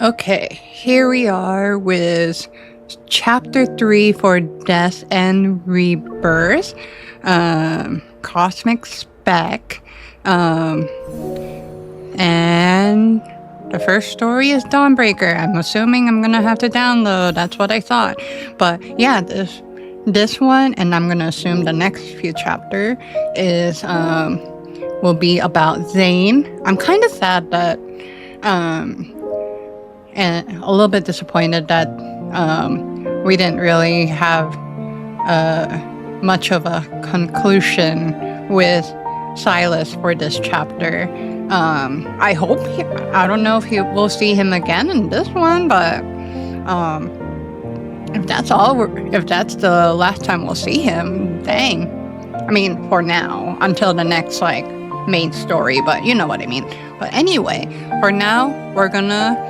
Okay, here we are with chapter 3 for Death and Rebirth. Cosmic Spec. And the first story is Dawnbreaker. I'm assuming I'm gonna have to download. That's what I thought. But yeah, this one, and I'm gonna assume the next few chapter is will be about Zayne. I'm kind of sad that and a little bit disappointed that we didn't really have much of a conclusion with Silas for this chapter. I hope I don't know if we'll see him again in this one, but if that's the last time we'll see him, dang. I mean, for now, until the next main story, but you know what I mean. But anyway, for now, we're gonna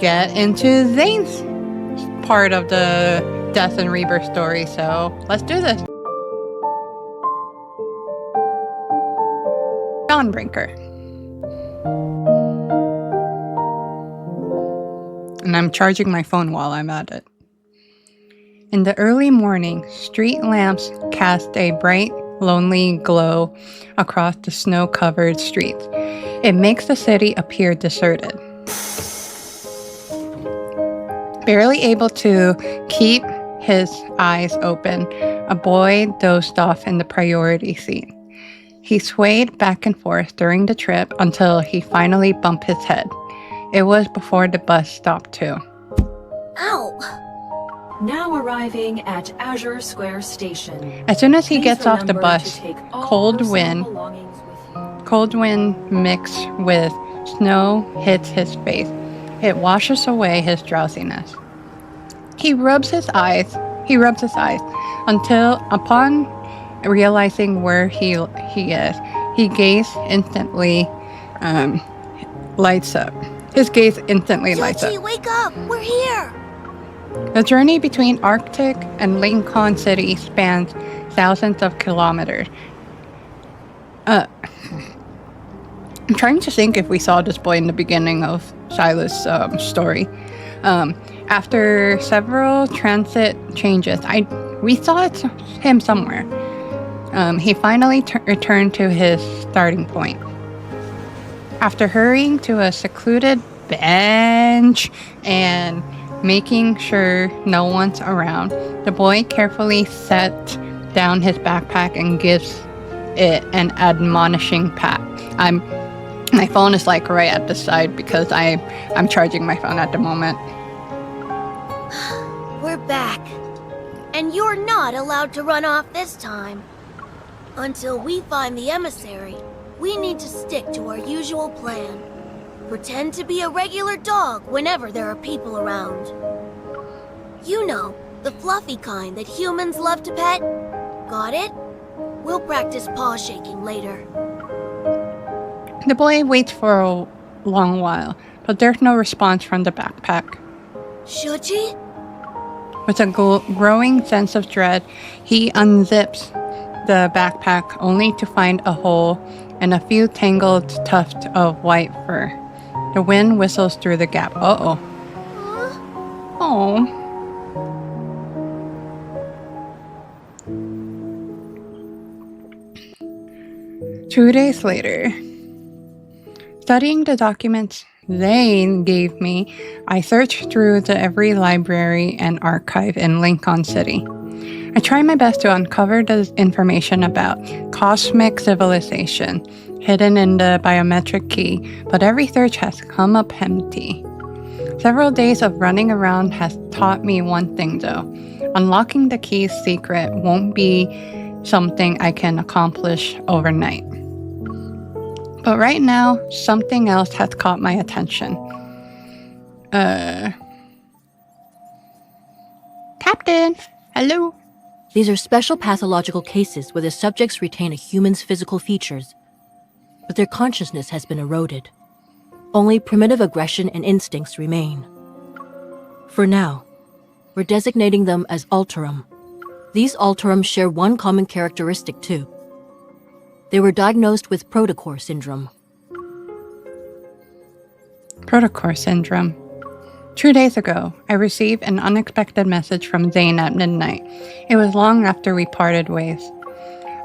get into Zayne's part of the Death and Rebirth story, so let's do this. Dawnbreaker. And I'm charging my phone while I'm at it. In the early morning, street lamps cast a bright, lonely glow across the snow-covered streets. It makes the city appear deserted. Barely able to keep his eyes open, a boy dozed off in the priority seat. He swayed back and forth during the trip until he finally bumped his head. It was before the bus stopped too. Ow! Now arriving at Azure Square Station. As soon as he gets off the bus, cold wind mixed with snow hits his face. It washes away his drowsiness. He rubs his eyes until, upon realizing where he is, his gaze instantly lights up. Yuji, wake up! We're here! The journey between Arctic and Lincoln City spans thousands of kilometers. I'm trying to think if we saw this boy in the beginning of Silas' story. After several transit changes, we saw him somewhere. He finally returned to his starting point. After hurrying to a secluded bench and making sure no one's around, the boy carefully set down his backpack and gives it an admonishing pat. My phone is right at the side because I'm charging my phone at the moment. We're back. And you're not allowed to run off this time. Until we find the emissary, we need to stick to our usual plan. Pretend to be a regular dog whenever there are people around. You know, the fluffy kind that humans love to pet. Got it? We'll practice paw shaking later. The boy waits for a long while, but there's no response from the backpack. Should With a growing sense of dread, he unzips the backpack only to find a hole and a few tangled tufts of white fur. The wind whistles through the gap. Uh-oh. Oh. 2 days later. Studying the documents Zayne gave me, I searched through every library and archive in Lincoln City. I tried my best to uncover the information about cosmic civilization hidden in the biometric key, but every search has come up empty. Several days of running around has taught me one thing though. Unlocking the key's secret won't be something I can accomplish overnight. But right now, something else has caught my attention. Captain! Hello? These are special pathological cases where the subjects retain a human's physical features, but their consciousness has been eroded. Only primitive aggression and instincts remain. For now, we're designating them as Alterum. These Alterum share one common characteristic too. They were diagnosed with Protocore syndrome. Protocore syndrome. 2 days ago, I received an unexpected message from Zayne at midnight. It was long after we parted ways.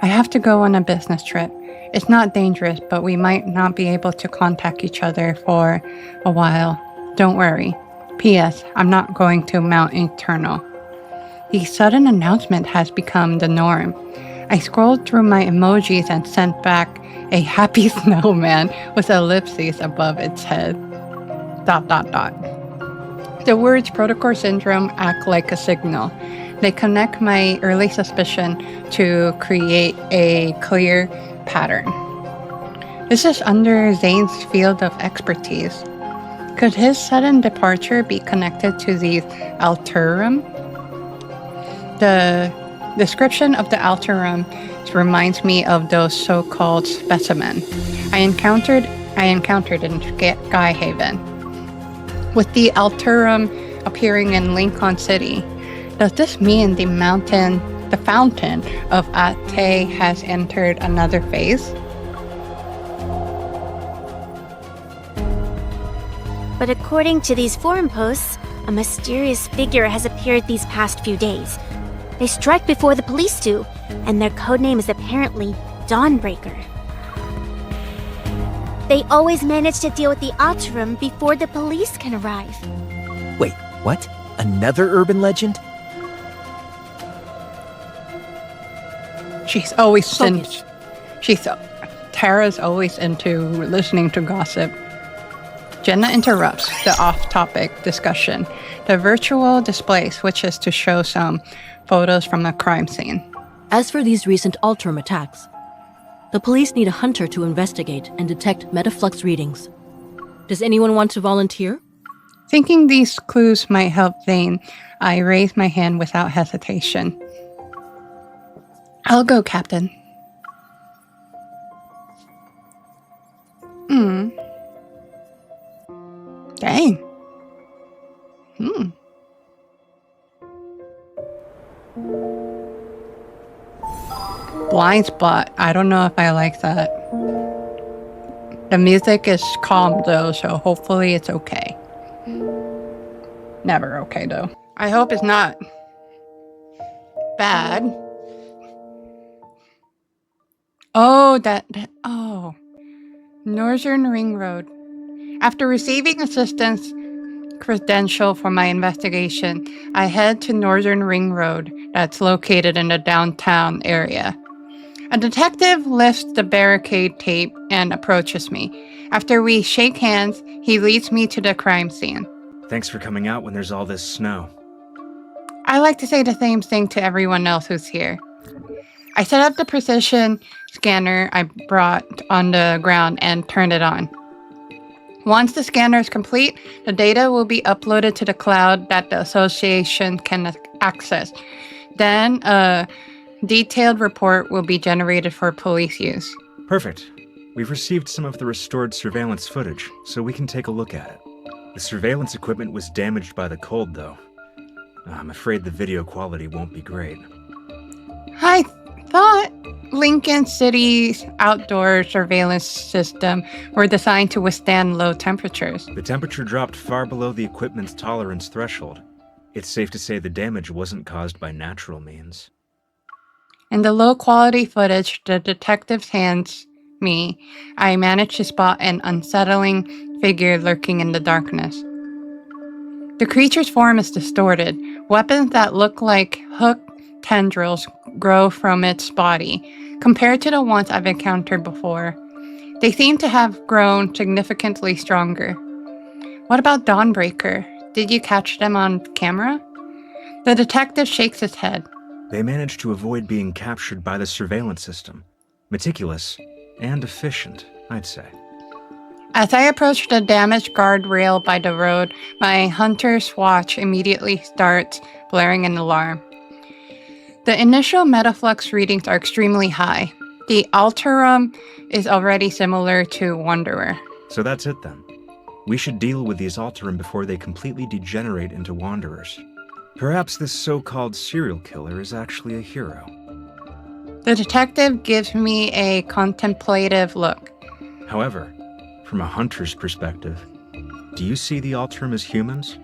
I have to go on a business trip. It's not dangerous, but we might not be able to contact each other for a while. Don't worry. P.S. I'm not going to Mount Eternal. The sudden announcement has become the norm. I scrolled through my emojis and sent back a happy snowman with ellipses above its head. ... The words Protocol Syndrome act like a signal. They connect my early suspicion to create a clear pattern. This is under Zayne's field of expertise. Could his sudden departure be connected to the Alterum? The description of the Alterum reminds me of those so-called specimens I encountered in Skyhaven. With the Alterum appearing in Lincoln City, does this mean the fountain of Ate has entered another phase? But according to these forum posts, a mysterious figure has appeared these past few days. They strike before the police do, and their codename is apparently Dawnbreaker. They always manage to deal with the Alterum before the police can arrive. Wait, what? Another urban legend? She's always Tara's always into listening to gossip. Jenna interrupts the off-topic discussion. The virtual display switches to show some photos from the crime scene. As for these recent Alterum attacks, the police need a hunter to investigate and detect metaflux readings. Does anyone want to volunteer? Thinking these clues might help Zayne, I raise my hand without hesitation. I'll go, Captain. Dang. Blind spot. I don't know if I like that. The music is calm though, so hopefully it's okay. Never okay though. I hope it's not bad. Oh, Northern Ring Road. After receiving assistance credential for my investigation, I head to Northern Ring Road that's located in the downtown area. A detective lifts the barricade tape and approaches me. After we shake hands, he leads me to the crime scene. Thanks for coming out when there's all this snow. I like to say the same thing to everyone else who's here. I set up the precision scanner I brought on the ground and turned it on. Once the scanner is complete, the data will be uploaded to the cloud that the association can access. Then a detailed report will be generated for police use. Perfect. We've received some of the restored surveillance footage, so we can take a look at it. The surveillance equipment was damaged by the cold, though. I'm afraid the video quality won't be great. I thought Lincoln City's outdoor surveillance system were designed to withstand low temperatures. The temperature dropped far below the equipment's tolerance threshold. It's safe to say the damage wasn't caused by natural means. In the low-quality footage the detectives hands me, I managed to spot an unsettling figure lurking in the darkness. The creature's form is distorted. Weapons that look like hooked tendrils grow from its body. Compared to the ones I've encountered before, they seem to have grown significantly stronger. What about Dawnbreaker? Did you catch them on camera? The detective shakes his head. They managed to avoid being captured by the surveillance system. Meticulous and efficient, I'd say. As I approach the damaged guardrail by the road, my hunter's watch immediately starts blaring an alarm. The initial metaflux readings are extremely high. The Alterum is already similar to Wanderer. So that's it then. We should deal with these Alterum before they completely degenerate into Wanderers. Perhaps this so-called serial killer is actually a hero. The detective gives me a contemplative look. However, from a hunter's perspective, do you see the Alterum as humans,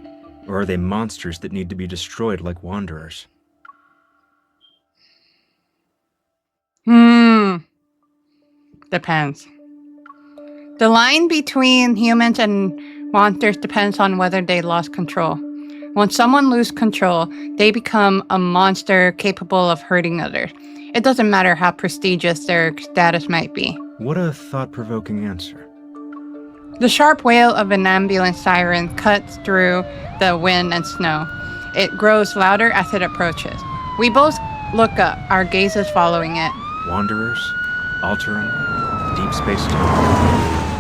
Or are they monsters that need to be destroyed like wanderers? Depends. The line between humans and monsters depends on whether they lost control. When someone loses control, they become a monster capable of hurting others. It doesn't matter how prestigious their status might be. What a thought-provoking answer. The sharp wail of an ambulance siren cuts through the wind and snow. It grows louder as it approaches. We both look up, our gazes following it. Wanderers? Alterum? Deepspace too?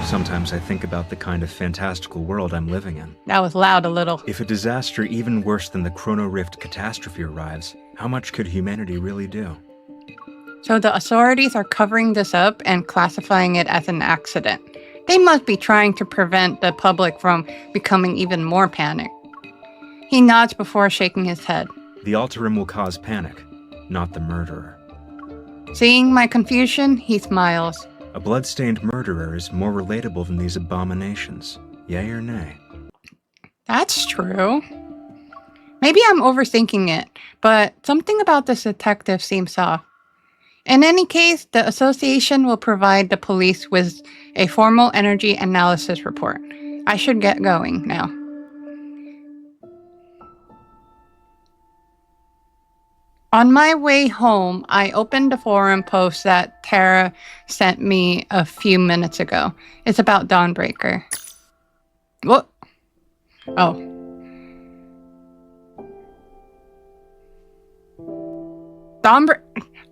Sometimes I think about the kind of fantastical world I'm living in. That was loud a little. If a disaster even worse than the Chrono Rift catastrophe arrives, how much could humanity really do? So the authorities are covering this up and classifying it as an accident. They must be trying to prevent the public from becoming even more panicked. He nods before shaking his head. The Alterum will cause panic, not the murderer. Seeing my confusion, he smiles. A blood-stained murderer is more relatable than these abominations. Yay or nay? That's true. Maybe I'm overthinking it, but something about this detective seems off. In any case, the association will provide the police with a formal energy analysis report. I should get going now. On my way home, I opened the forum post that Tara sent me a few minutes ago. It's about Dawnbreaker. What? Oh.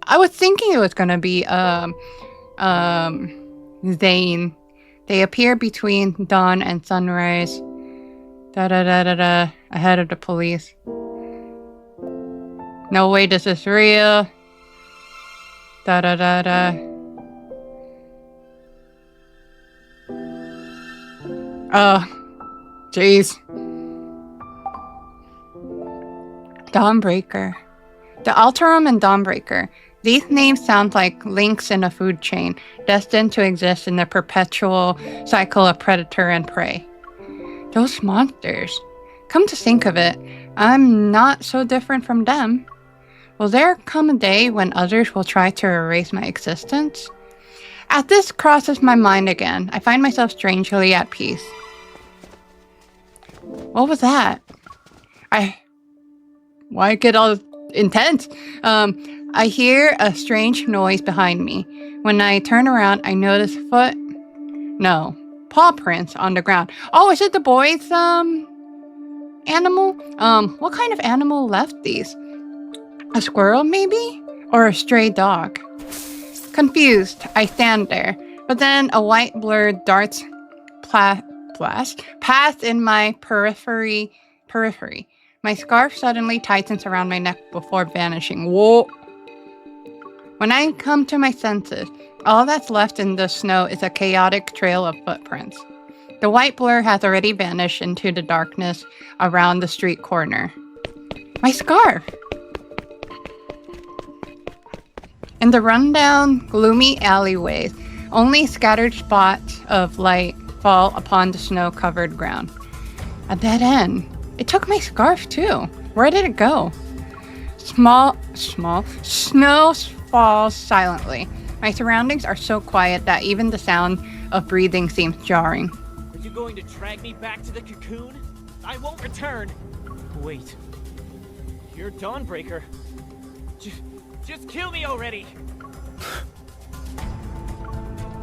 I was thinking it was gonna be Zayne. They appear between dawn and sunrise. Ahead of the police. No way this is real. Oh, jeez. Dawnbreaker. The Alterum and Dawnbreaker. These names sound like links in a food chain, destined to exist in a perpetual cycle of predator and prey. Those monsters. Come to think of it, I'm not so different from them. Will there come a day when others will try to erase my existence? As this crosses my mind again, I find myself strangely at peace. What was that? Why get all intense? I hear a strange noise behind me. When I turn around, I notice paw prints on the ground. Oh, is it the boy's, animal? What kind of animal left these? A squirrel, maybe? Or a stray dog? Confused, I stand there, but then a white blur darts past in my periphery. My scarf suddenly tightens around my neck before vanishing. Whoa! When I come to my senses, all that's left in the snow is a chaotic trail of footprints. The white blur has already vanished into the darkness around the street corner. My scarf! In the rundown, gloomy alleyways, only scattered spots of light fall upon the snow-covered ground. A dead end. It took my scarf too. Where did it go? Small snow falls silently. My surroundings are so quiet that even the sound of breathing seems jarring. Are you going to drag me back to the cocoon? I won't return. Wait. You're Dawnbreaker. Just kill me already.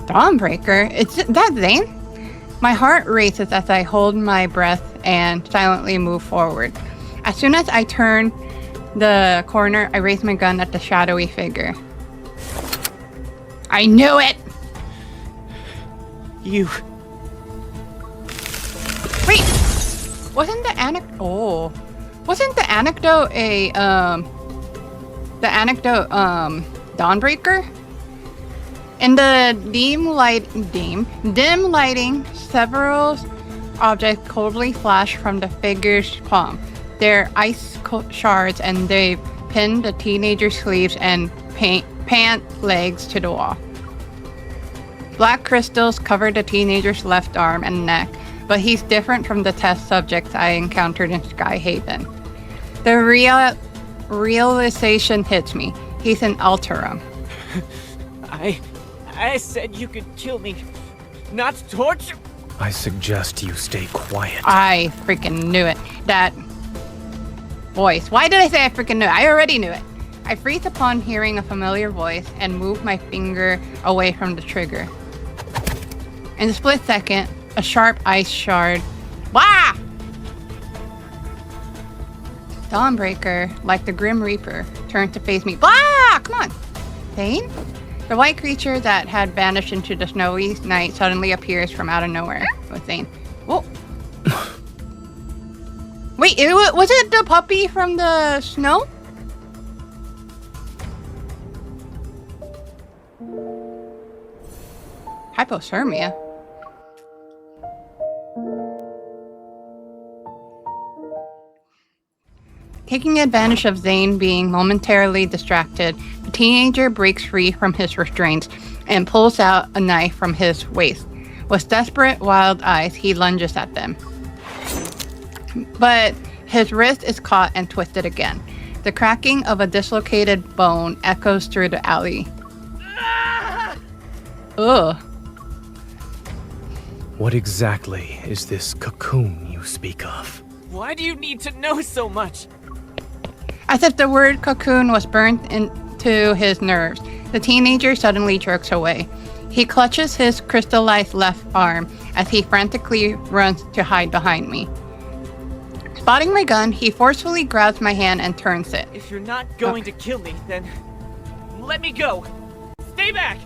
Dawnbreaker? Is that Zayne? My heart races as I hold my breath and silently move forward. As soon as I turn the corner, I raise my gun at the shadowy figure. I knew it! You... Wait! Wasn't the anecdote Dawnbreaker? In the dim lighting, several objects coldly flash from the figure's palm. They're ice shards, and they pin the teenager's sleeves and pant legs to the wall. Black crystals cover the teenager's left arm and neck, but he's different from the test subjects I encountered in Skyhaven. The realization hits me. He's an Alterum. I said you could kill me, not torture. I suggest you stay quiet. I freaking knew it. That voice. Why did I say I freaking knew it? I already knew it. I freeze upon hearing a familiar voice and move my finger away from the trigger. In a split second, a sharp ice shard. Wah! Dawnbreaker, like the Grim Reaper, turned to face me. Blah! Come on! Zayne? The white creature that had vanished into the snowy night suddenly appears from out of nowhere. It was Zayne. Whoa! Wait, was it the puppy from the snow? Hypothermia? Taking advantage of Zayne being momentarily distracted, the teenager breaks free from his restraints and pulls out a knife from his waist. With desperate, wild eyes, he lunges at them. But his wrist is caught and twisted again. The cracking of a dislocated bone echoes through the alley. Ugh. What exactly is this cocoon you speak of? Why do you need to know so much? As if the word cocoon was burnt into his nerves, the teenager suddenly jerks away. He clutches his crystallized left arm as he frantically runs to hide behind me. Spotting my gun, he forcefully grabs my hand and turns it. If you're not going to kill me, then let me go. Stay back!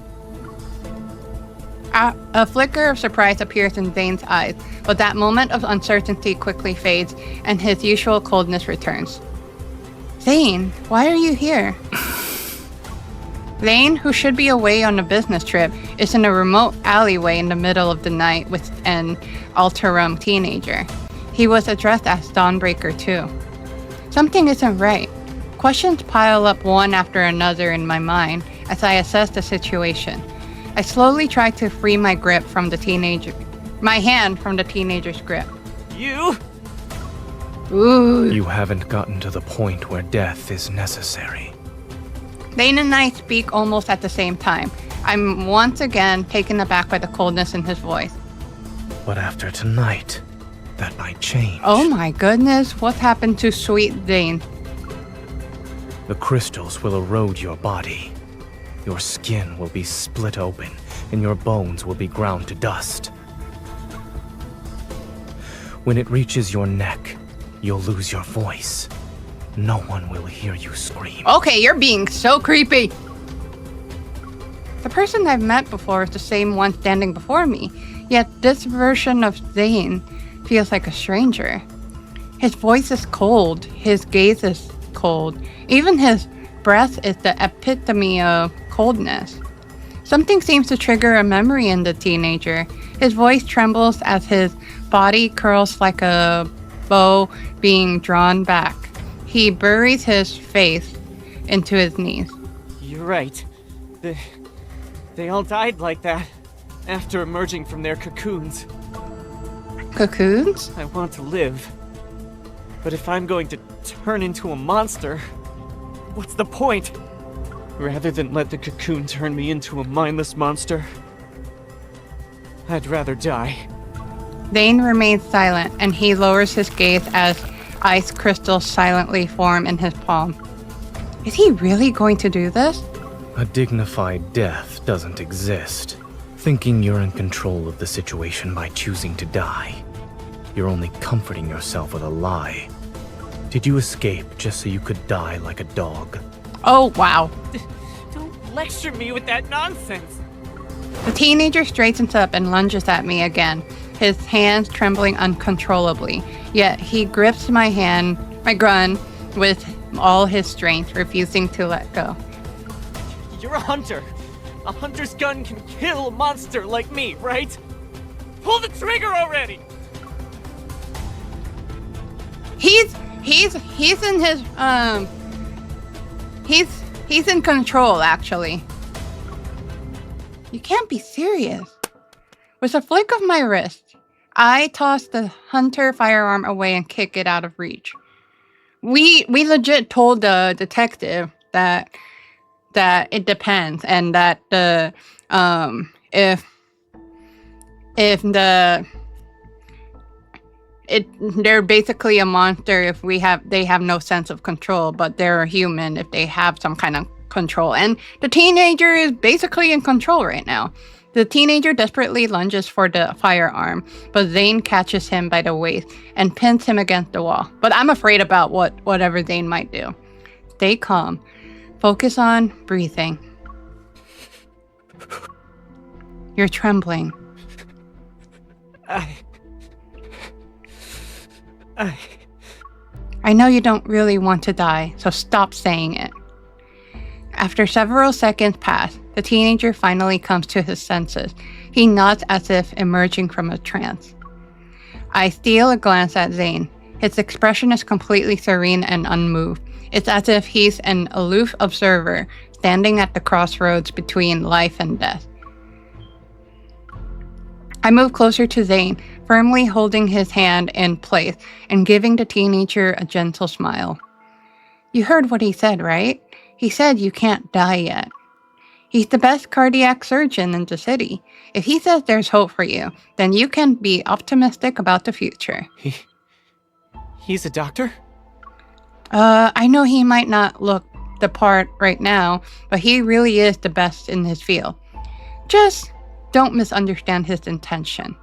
A flicker of surprise appears in Zayne's eyes, but that moment of uncertainty quickly fades and his usual coldness returns. Zayne, why are you here? Zayne, who should be away on a business trip, is in a remote alleyway in the middle of the night with an Alterum teenager. He was addressed as Dawnbreaker too. Something isn't right. Questions pile up one after another in my mind as I assess the situation. I slowly try to free my hand from the teenager's grip. You? Ooh. You haven't gotten to the point where death is necessary. Zayne and I speak almost at the same time. I'm once again taken aback by the coldness in his voice. But after tonight, that might change. Oh my goodness, what happened to sweet Zayne? The crystals will erode your body. Your skin will be split open, and your bones will be ground to dust. When it reaches your neck, you'll lose your voice. No one will hear you scream. Okay, you're being so creepy. The person I've met before is the same one standing before me, yet this version of Zayne feels like a stranger. His voice is cold, his gaze is cold, even his breath is the epitome of coldness. Something seems to trigger a memory in the teenager. His voice trembles as his body curls like a bow being drawn back. He buries his face into his knees. You're right. They all died like that after emerging from their cocoons. Cocoons? I want to live. But if I'm going to turn into a monster, what's the point? Rather than let the cocoon turn me into a mindless monster, I'd rather die. Zayne remains silent, and he lowers his gaze as ice crystals silently form in his palm. Is he really going to do this? A dignified death doesn't exist. Thinking you're in control of the situation by choosing to die, you're only comforting yourself with a lie. Did you escape just so you could die like a dog? Oh, wow. Don't lecture me with that nonsense. The teenager straightens up and lunges at me again, his hands trembling uncontrollably. Yet he grips my gun, with all his strength, refusing to let go. You're a hunter. A hunter's gun can kill a monster like me, right? Pull the trigger already! He's in his, he's in control, actually. You can't be serious. With a flick of my wrist, I toss the hunter firearm away and kick it out of reach. We legit told the detective that it depends, and that the if they're basically a monster if they have no sense of control, but they're a human if they have some kind of control. And the teenager is basically in control right now. The teenager desperately lunges for the firearm, but Zayne catches him by the waist and pins him against the wall. But I'm afraid about whatever Zayne might do. Stay calm. Focus on breathing. You're trembling. I know you don't really want to die, so stop saying it. After several seconds pass, the teenager finally comes to his senses. He nods as if emerging from a trance. I steal a glance at Zayne. His expression is completely serene and unmoved. It's as if he's an aloof observer, standing at the crossroads between life and death. I move closer to Zayne, firmly holding his hand in place and giving the teenager a gentle smile. You heard what he said, right? He said you can't die yet. He's the best cardiac surgeon in the city. If he says there's hope for you, then you can be optimistic about the future. He's a doctor? I know he might not look the part right now, but he really is the best in his field. Just don't misunderstand his intention.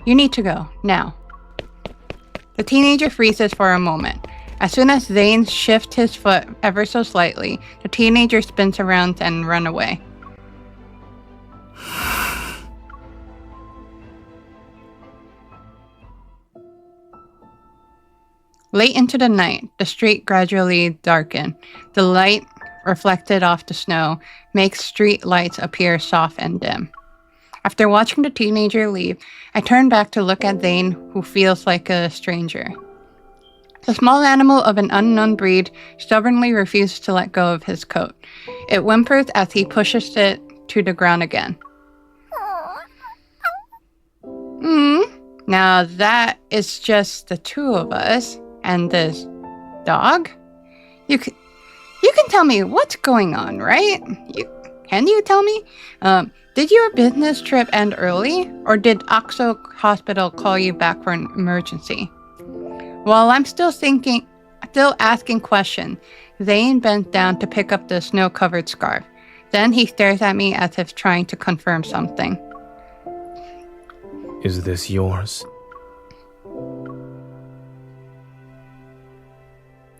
You need to go, now. The teenager freezes for a moment. As soon as Zayne shifts his foot ever so slightly, the teenager spins around and runs away. Late into the night, the street gradually darkened. The light, reflected off the snow, makes street lights appear soft and dim. After watching the teenager leave, I turn back to look at Zayne, who feels like a stranger. The small animal of an unknown breed stubbornly refuses to let go of his coat. It whimpers as he pushes it to the ground again. Now that is just the two of us and this dog. You can tell me what's going on, right? Can you tell me? Did your business trip end early, or did Oxo Hospital call you back for an emergency? While I'm still asking questions, Zayne bent down to pick up the snow-covered scarf. Then he stares at me as if trying to confirm something. Is this yours?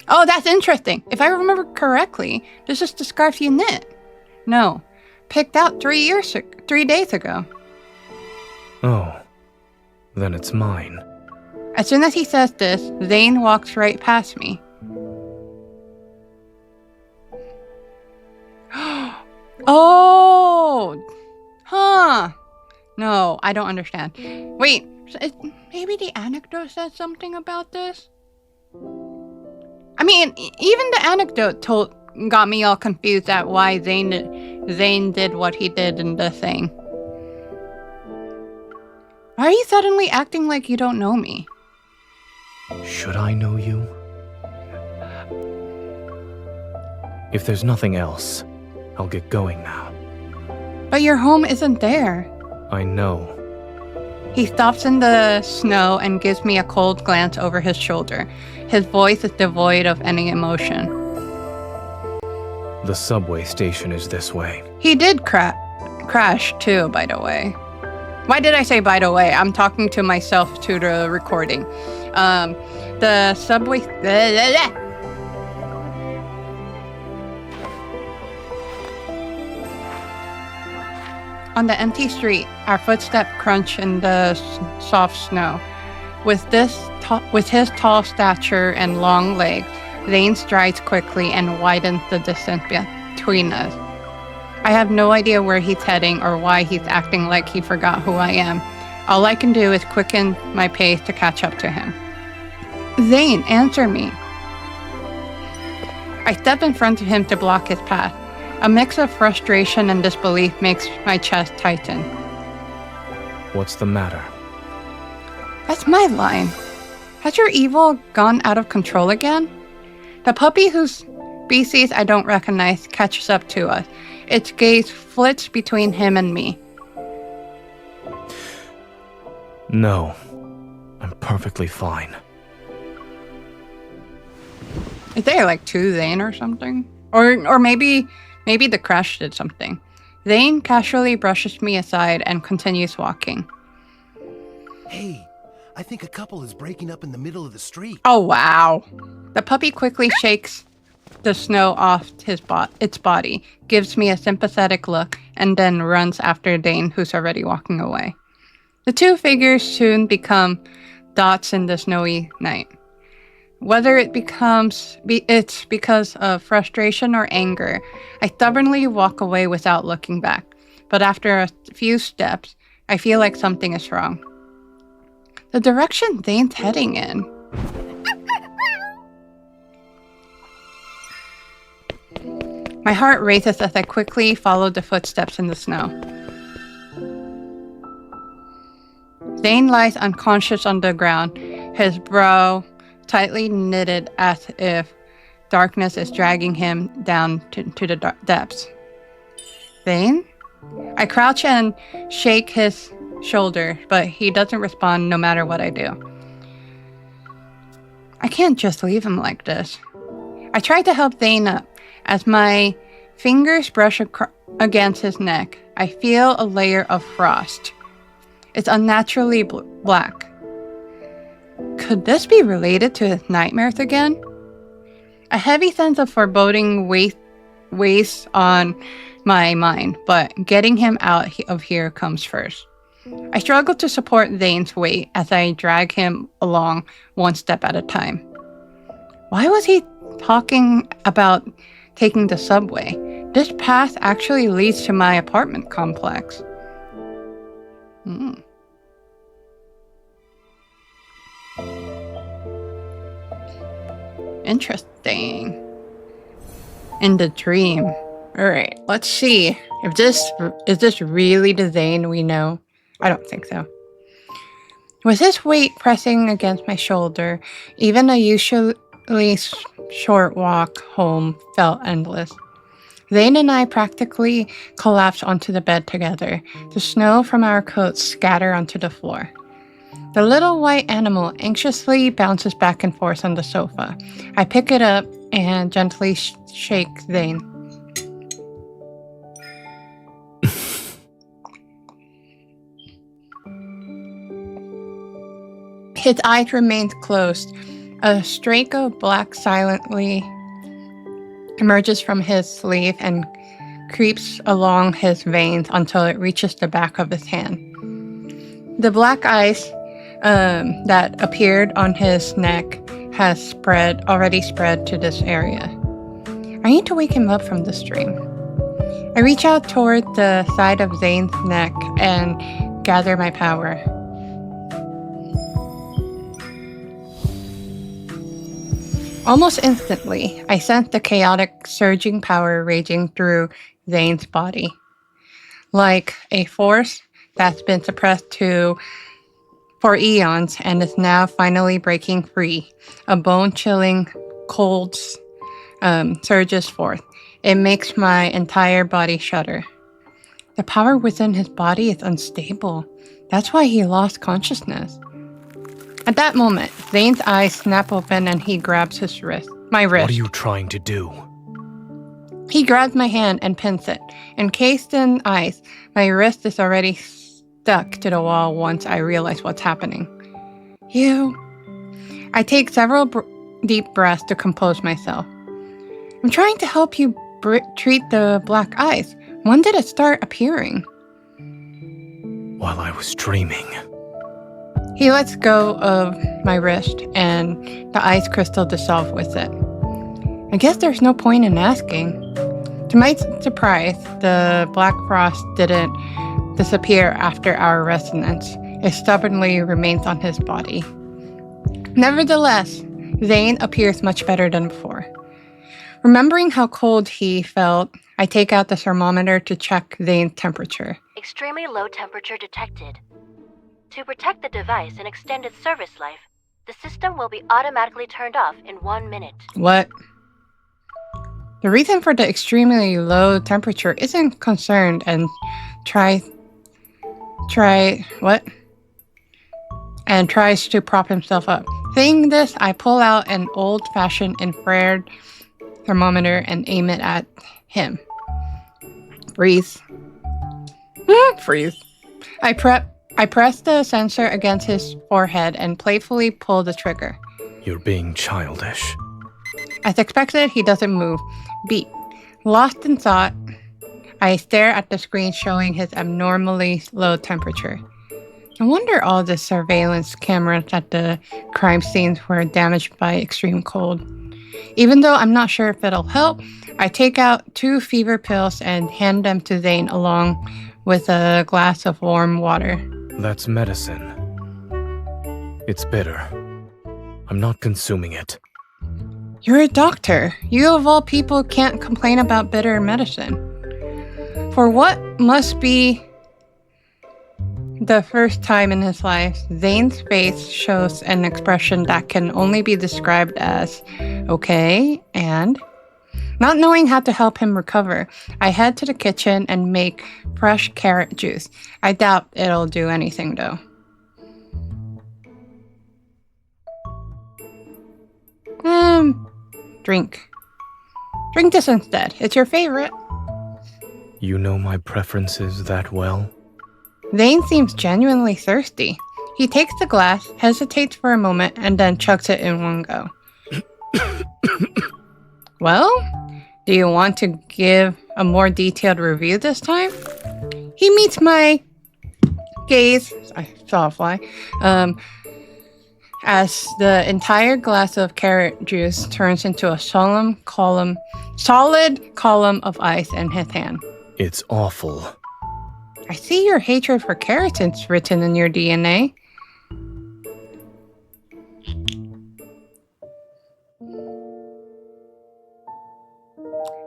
Oh, that's interesting. If I remember correctly, this is the scarf you knit. No, picked out 3 days ago. Oh, then it's mine. As soon as he says this, Zayne walks right past me. Oh! Huh. No, I don't understand. Wait, maybe the anecdote says something about this? I mean, even the anecdote got me all confused at why Zayne did what he did in the thing. Why are you suddenly acting like you don't know me? Should I know you? If there's nothing else, I'll get going now. But your home isn't there. I know. He stops in the snow and gives me a cold glance over his shoulder. His voice is devoid of any emotion. The subway station is this way. He did crash too, by the way. Why did I say by the way? I'm talking to myself to the recording. The subway... On the empty street, our footsteps crunch in the soft snow. With his tall stature and long legs, Zayne strides quickly and widens the distance between us. I have no idea where he's heading or why he's acting like he forgot who I am. All I can do is quicken my pace to catch up to him. Zayne, answer me. I step in front of him to block his path. A mix of frustration and disbelief makes my chest tighten. What's the matter? That's my line. Has your evil gone out of control again? The puppy whose species I don't recognize catches up to us. Its gaze flits between him and me. No, I'm perfectly fine. Is there like two Zayne or something? Or maybe the crash did something. Zayne casually brushes me aside and continues walking. Hey, I think a couple is breaking up in the middle of the street. Oh wow. The puppy quickly shakes the snow off its body, gives me a sympathetic look, and then runs after Zayne, who's already walking away. The two figures soon become dots in the snowy night. Whether it's because of frustration or anger, I stubbornly walk away without looking back. But after a few steps, I feel like something is wrong. The direction Zayne's heading in. My heart races as I quickly follow the footsteps in the snow. Zayne lies unconscious on the ground, his brow tightly knitted as if darkness is dragging him down to the depths. Zayne? I crouch and shake his shoulder, but he doesn't respond no matter what I do. I can't just leave him like this. I try to help Zayne up. As my fingers brush against his neck, I feel a layer of frost. It's unnaturally black. Could this be related to his nightmares again? A heavy sense of foreboding weighs on my mind, but getting him out of here comes first. I struggle to support Zayne's weight as I drag him along one step at a time. Why was he talking about taking the subway? This path actually leads to my apartment complex. Interesting. In the dream. Alright, let's see. Is this really the Zayne we know? I don't think so. With his weight pressing against my shoulder, even a usually short walk home felt endless. Zayne and I practically collapse onto the bed together. The snow from our coats scatter onto the floor. The little white animal anxiously bounces back and forth on the sofa. I pick it up and gently shake Zayne. His eyes remain closed. A streak of black silently emerges from his sleeve and creeps along his veins until it reaches the back of his hand. The black ice that appeared on his neck has already spread to this area. I need to wake him up from this dream. I reach out toward the side of Zayne's neck and gather my power. Almost instantly, I sense the chaotic, surging power raging through Zayne's body. Like a force that's been suppressed for eons and is now finally breaking free. A bone-chilling cold surges forth. It makes my entire body shudder. The power within his body is unstable. That's why he lost consciousness. At that moment, Zayne's eyes snap open and he grabs my wrist. What are you trying to do? He grabs my hand and pins it. Encased in ice, my wrist is already stuck to the wall once I realize what's happening. I take several deep breaths to compose myself. I'm trying to help you treat the black ice. When did it start appearing? While I was dreaming. He lets go of my wrist, and the ice crystal dissolves with it. I guess there's no point in asking. To my surprise, the black frost didn't disappear after our resonance. It stubbornly remains on his body. Nevertheless, Zayne appears much better than before. Remembering how cold he felt, I take out the thermometer to check Zayne's temperature. Extremely low temperature detected. To protect the device and extend its service life, the system will be automatically turned off in 1 minute. What? The reason for the extremely low temperature isn't concerned and tries to prop himself up. Saying this, I pull out an old-fashioned infrared thermometer and aim it at him. Freeze. Freeze. I press the sensor against his forehead and playfully pull the trigger. You're being childish. As expected, he doesn't move. Beep. Lost in thought, I stare at the screen showing his abnormally low temperature. No wonder all the surveillance cameras at the crime scenes were damaged by extreme cold. Even though I'm not sure if it'll help, I take out 2 fever pills and hand them to Zayne along with a glass of warm water. That's medicine. It's bitter. I'm not consuming it. You're a doctor. You of all people can't complain about bitter medicine. For what must be the first time in his life, Zayne's face shows an expression that can only be described as okay, and not knowing how to help him recover, I head to the kitchen and make fresh carrot juice. I doubt it'll do anything though. Drink. Drink this instead. It's your favorite. You know my preferences that well? Zayne seems genuinely thirsty. He takes the glass, hesitates for a moment, and then chugs it in one go. Well, do you want to give a more detailed review this time? He meets my gaze. I saw a fly. As the entire glass of carrot juice turns into a solid column of ice in his hand. It's awful. I see your hatred for carrots is written in your DNA.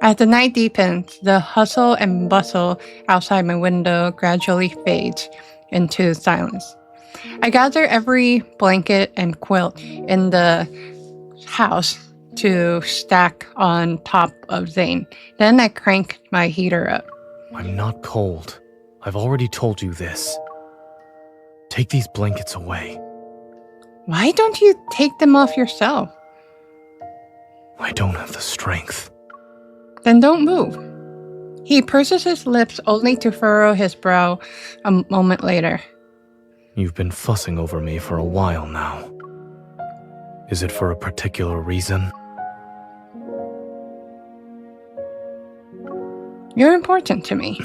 As the night deepens, the hustle and bustle outside my window gradually fades into silence. I gather every blanket and quilt in the house to stack on top of Zayne. Then I crank my heater up. I'm not cold. I've already told you this. Take these blankets away. Why don't you take them off yourself? I don't have the strength. Then don't move. He purses his lips only to furrow his brow a moment later. You've been fussing over me for a while now. Is it for a particular reason? You're important to me.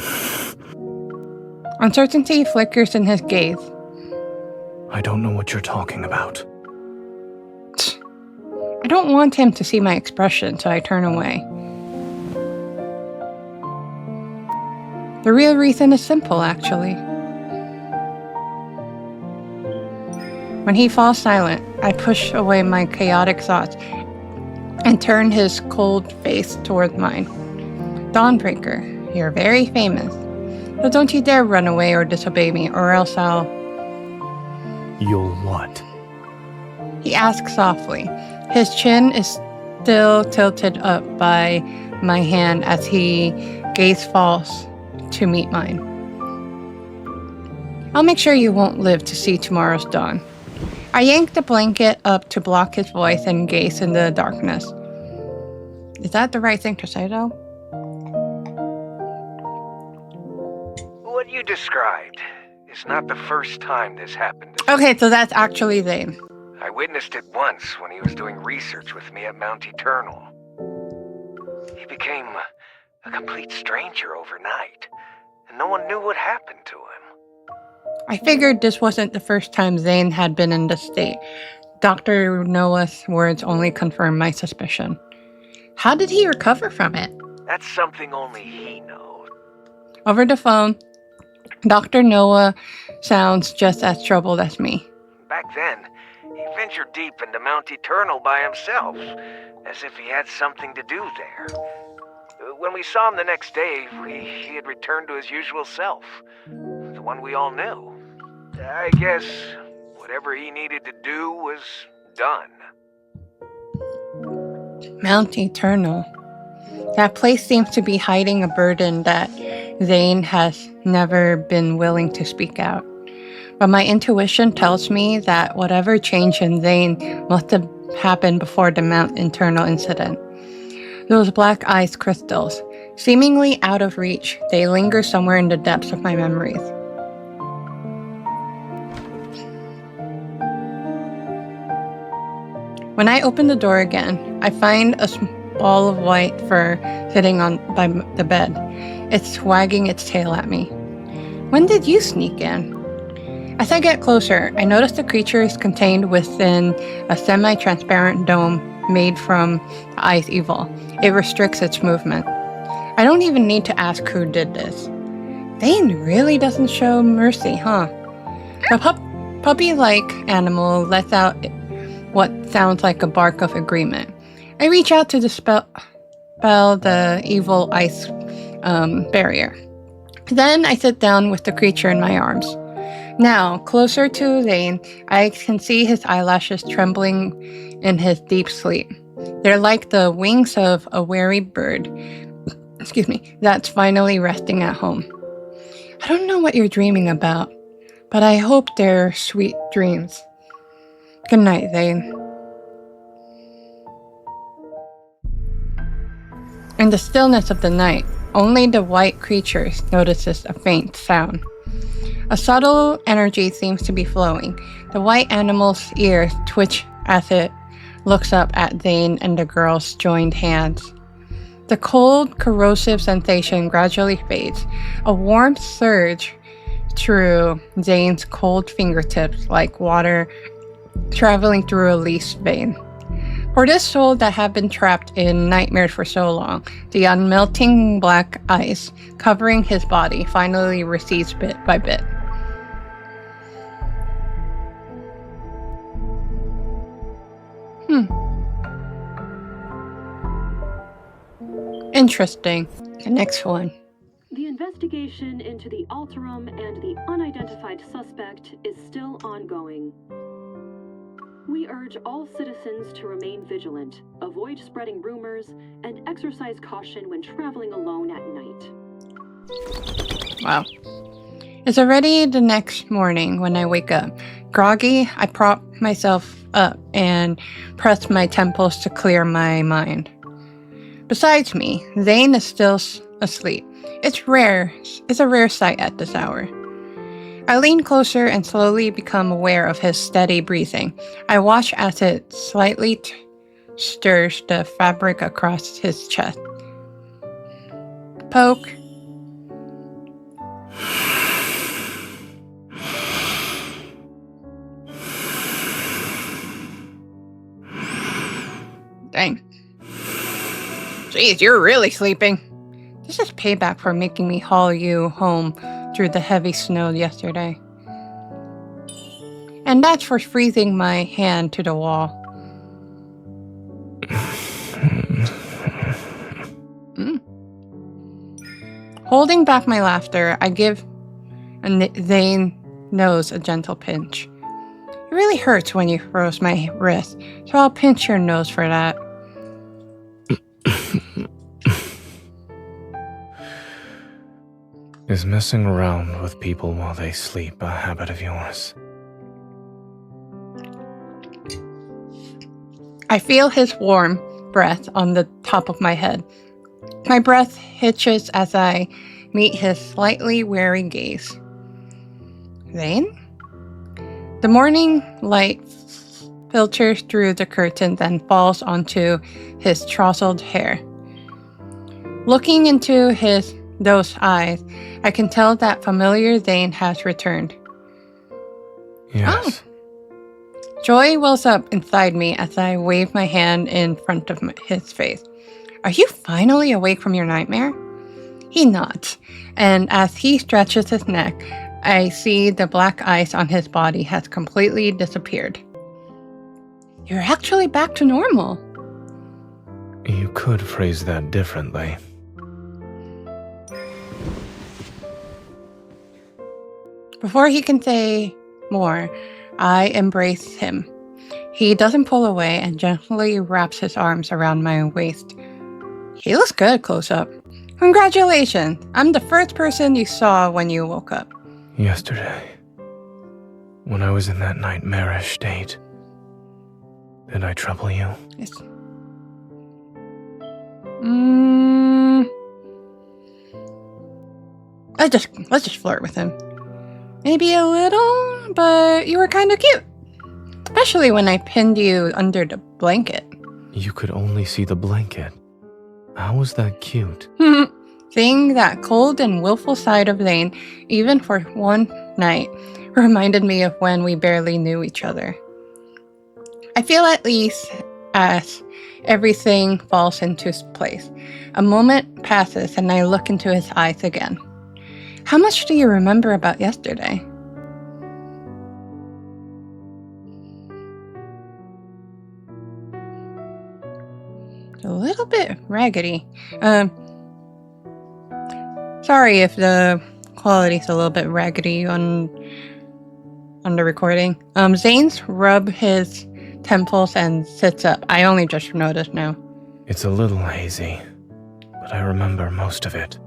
Uncertainty flickers in his gaze. I don't know what you're talking about. I don't want him to see my expression, so I turn away. The real reason is simple, actually. When he falls silent, I push away my chaotic thoughts and turn his cold face toward mine. Dawnbreaker, you're very famous. So don't you dare run away or disobey me, or else I'll... You'll what? He asks softly. His chin is still tilted up by my hand as his gaze falls to meet mine. I'll make sure you won't live to see tomorrow's dawn. I yank the blanket up to block his voice and gaze in the darkness. Is that the right thing to say, though? What you described is not the first time this happened. Okay, so that's actually Zayne. I witnessed it once when he was doing research with me at Mount Eternal. He became a complete stranger overnight, and no one knew what happened to him. I figured this wasn't the first time Zayne had been in this state. Dr. Noah's words only confirmed my suspicion. How did he recover from it? That's something only he knows. Over the phone, Dr. Noah sounds just as troubled as me. Back then, he ventured deep into Mount Eternal by himself, as if he had something to do there. When we saw him the next day, he had returned to his usual self, the one we all knew. I guess whatever he needed to do was done. Mount Eternal. That place seems to be hiding a burden that Zayne has never been willing to speak out. But my intuition tells me that whatever changed in Zayne must have happened before the Mount Eternal incident. Those black ice crystals, seemingly out of reach, they linger somewhere in the depths of my memories. When I open the door again, I find a ball of white fur sitting by the bed. It's wagging its tail at me. When did you sneak in? As I get closer, I notice the creature is contained within a semi-transparent dome made from ice evil. It restricts its movement. I don't even need to ask who did this. Zayne really doesn't show mercy, huh? The puppy-like animal lets out what sounds like a bark of agreement. I reach out to dispel the evil ice barrier. Then I sit down with the creature in my arms. Now, closer to Zayne, I can see his eyelashes trembling in his deep sleep. They're like the wings of a weary bird, that's finally resting at home. I don't know what you're dreaming about, but I hope they're sweet dreams. Good night, Zayne. In the stillness of the night, only the white creature notices a faint sound. A subtle energy seems to be flowing. The white animal's ears twitch as it looks up at Zayne and the girl's joined hands. The cold, corrosive sensation gradually fades. A warmth surge through Zayne's cold fingertips like water traveling through a leaf's vein. For this soul that had been trapped in nightmares for so long, the unmelting black ice covering his body finally recedes bit by bit. Interesting. The next one. The investigation into the Alterum and the unidentified suspect is still ongoing. We urge all citizens to remain vigilant, avoid spreading rumors, and exercise caution when traveling alone at night. Wow. It's already the next morning when I wake up. Groggy, I prop myself up and press my temples to clear my mind. Besides me, Zayne is still asleep. It's a rare sight at this hour. I lean closer and slowly become aware of his steady breathing. I watch as it slightly stirs the fabric across his chest. Poke. Dang. Jeez, you're really sleeping. This is payback for making me haul you home through the heavy snow yesterday. And that's for freezing my hand to the wall. Holding back my laughter, I give Zayne's nose a gentle pinch. It really hurts when you froze my wrist, so I'll pinch your nose for that. Is messing around with people while they sleep a habit of yours? I feel his warm breath on the top of my head. My breath hitches as I meet his slightly wary gaze. Zayne? The morning light filters through the curtains and falls onto his tousled hair. Looking into those eyes, I can tell that familiar Zayne has returned. Yes. Oh. Joy wells up inside me as I wave my hand in front of his face. Are you finally awake from your nightmare? He nods, and as he stretches his neck, I see the black ice on his body has completely disappeared. You're actually back to normal. You could phrase that differently. Before he can say more, I embrace him. He doesn't pull away and gently wraps his arms around my waist. He looks good close up. Congratulations! I'm the first person you saw when you woke up. Yesterday, when I was in that nightmarish state, did I trouble you? Yes. Let's just flirt with him. Maybe a little, but you were kind of cute. Especially when I pinned you under the blanket. You could only see the blanket. How was that cute? Seeing that cold and willful side of Zayne, even for one night, reminded me of when we barely knew each other. I feel at least as everything falls into place. A moment passes and I look into his eyes again. How much do you remember about yesterday? A little bit raggedy. Sorry if the quality's a little bit raggedy on the recording. Zayne's rub his temples and sits up. I only just noticed now. It's a little hazy, but I remember most of it.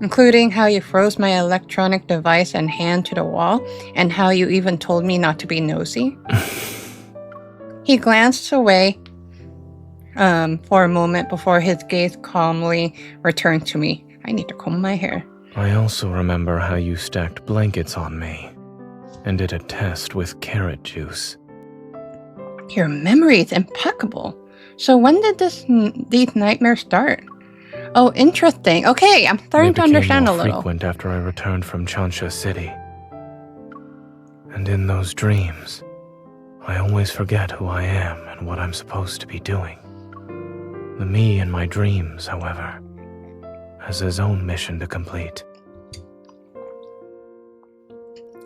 Including how you froze my electronic device and hand to the wall, and how you even told me not to be nosy. He glanced away for a moment before his gaze calmly returned to me. I need to comb my hair. I also remember how you stacked blankets on me and did a test with carrot juice. Your memory is impeccable. So when did these nightmares start? Oh, interesting. Okay, I'm starting to understand a little. Frequent after I returned from Chansha City. And in those dreams, I always forget who I am and what I'm supposed to be doing. The me in my dreams, however, has his own mission to complete.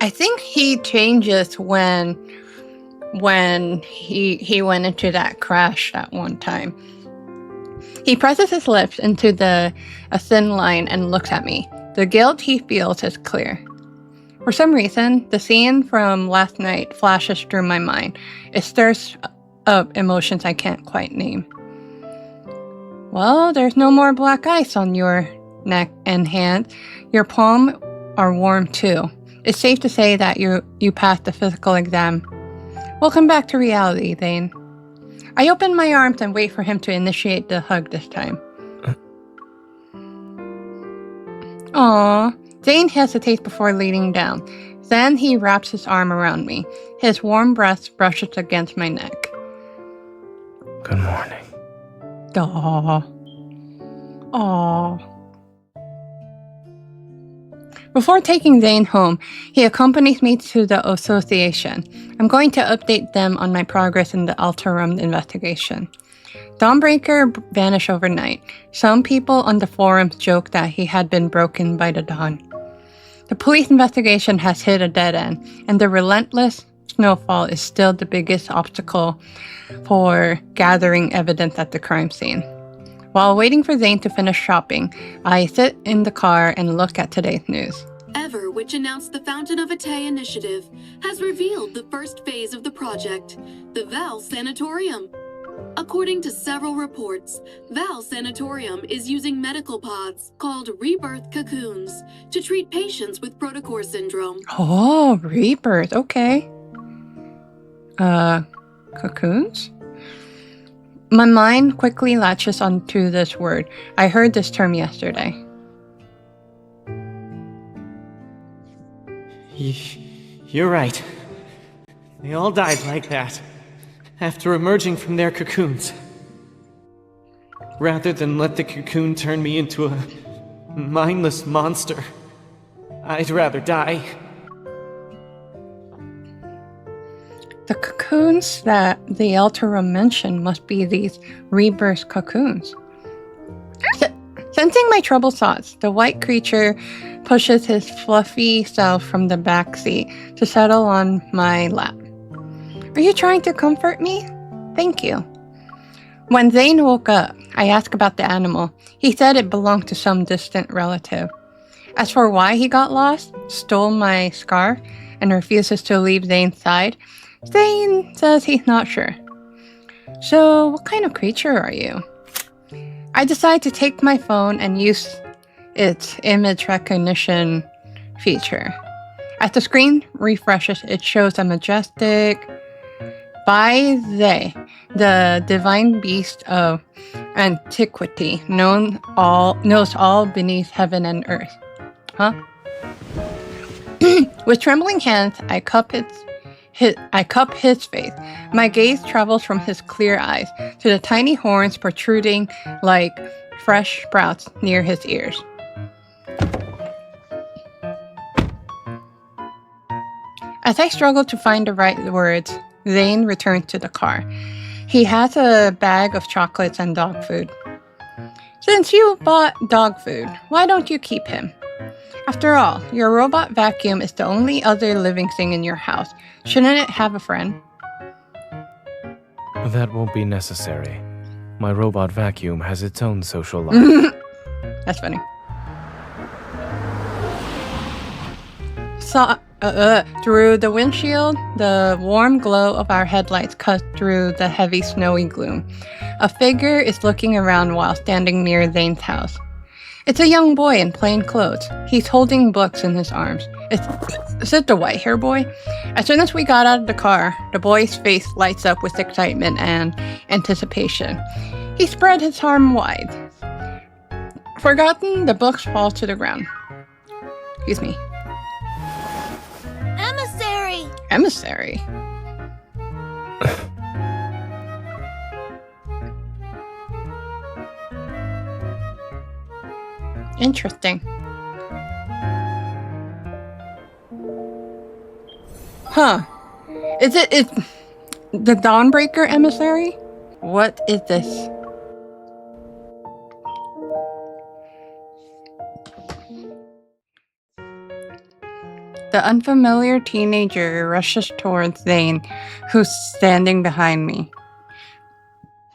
I think he changes when he went into that crash that one time. He presses his lips into a thin line and looks at me. The guilt he feels is clear. For some reason, the scene from last night flashes through my mind. It stirs up emotions I can't quite name. Well, there's no more black ice on your neck and hand. Your palms are warm too. It's safe to say that you passed the physical exam. Welcome back to reality, Zayne. I open my arms and wait for him to initiate the hug this time. Aww. Zayne hesitates before leaning down. Then he wraps his arm around me. His warm breath brushes against my neck. Good morning. Aww. Aww. Before taking Zayne home, he accompanies me to the association. I'm going to update them on my progress in the Alterum investigation. Dawnbreaker vanished overnight. Some people on the forums joke that he had been broken by the dawn. The police investigation has hit a dead end, and the relentless snowfall is still the biggest obstacle for gathering evidence at the crime scene. While waiting for Zayne to finish shopping, I sit in the car and look at today's news. Ever, which announced the Fountain of Atay initiative, has revealed the first phase of the project, the Val Sanatorium. According to several reports, Val Sanatorium is using medical pods called Rebirth cocoons to treat patients with protocore syndrome. Oh, Rebirth, okay. Cocoons? My mind quickly latches onto this word. I heard this term yesterday. You're right. They all died like that, after emerging from their cocoons. Rather than let the cocoon turn me into a mindless monster, I'd rather die. The cocoons that the Alterum mentioned must be these rebirth cocoons. Sensing my troubled thoughts, the white creature pushes his fluffy self from the back seat to settle on my lap. Are you trying to comfort me? Thank you. When Zayne woke up, I asked about the animal. He said it belonged to some distant relative. As for why he got lost, stole my scarf, and refuses to leave Zayne's side, Zayne says he's not sure. So, what kind of creature are you? I decide to take my phone and use its image recognition feature. As the screen refreshes, it shows a majestic Zayne, the divine beast of antiquity, knows all beneath heaven and earth. Huh? With trembling hands, I cup his face. My gaze travels from his clear eyes to the tiny horns protruding like fresh sprouts near his ears. As I struggle to find the right words, Zayne returns to the car. He has a bag of chocolates and dog food. Since you bought dog food, why don't you keep him? After all, your robot vacuum is the only other living thing in your house. Shouldn't it have a friend? That won't be necessary. My robot vacuum has its own social life. That's funny. Through the windshield, the warm glow of our headlights cuts through the heavy snowy gloom. A figure is looking around while standing near Zayne's house. It's a young boy in plain clothes. He's holding books in his arms. Is it the white-haired boy? As soon as we got out of the car, the boy's face lights up with excitement and anticipation. He spread his arm wide. Forgotten, the books fall to the ground. Excuse me. Emissary! Emissary? Interesting. Huh. Is it the Dawnbreaker emissary? What is this? The unfamiliar teenager rushes towards Zayne, who's standing behind me.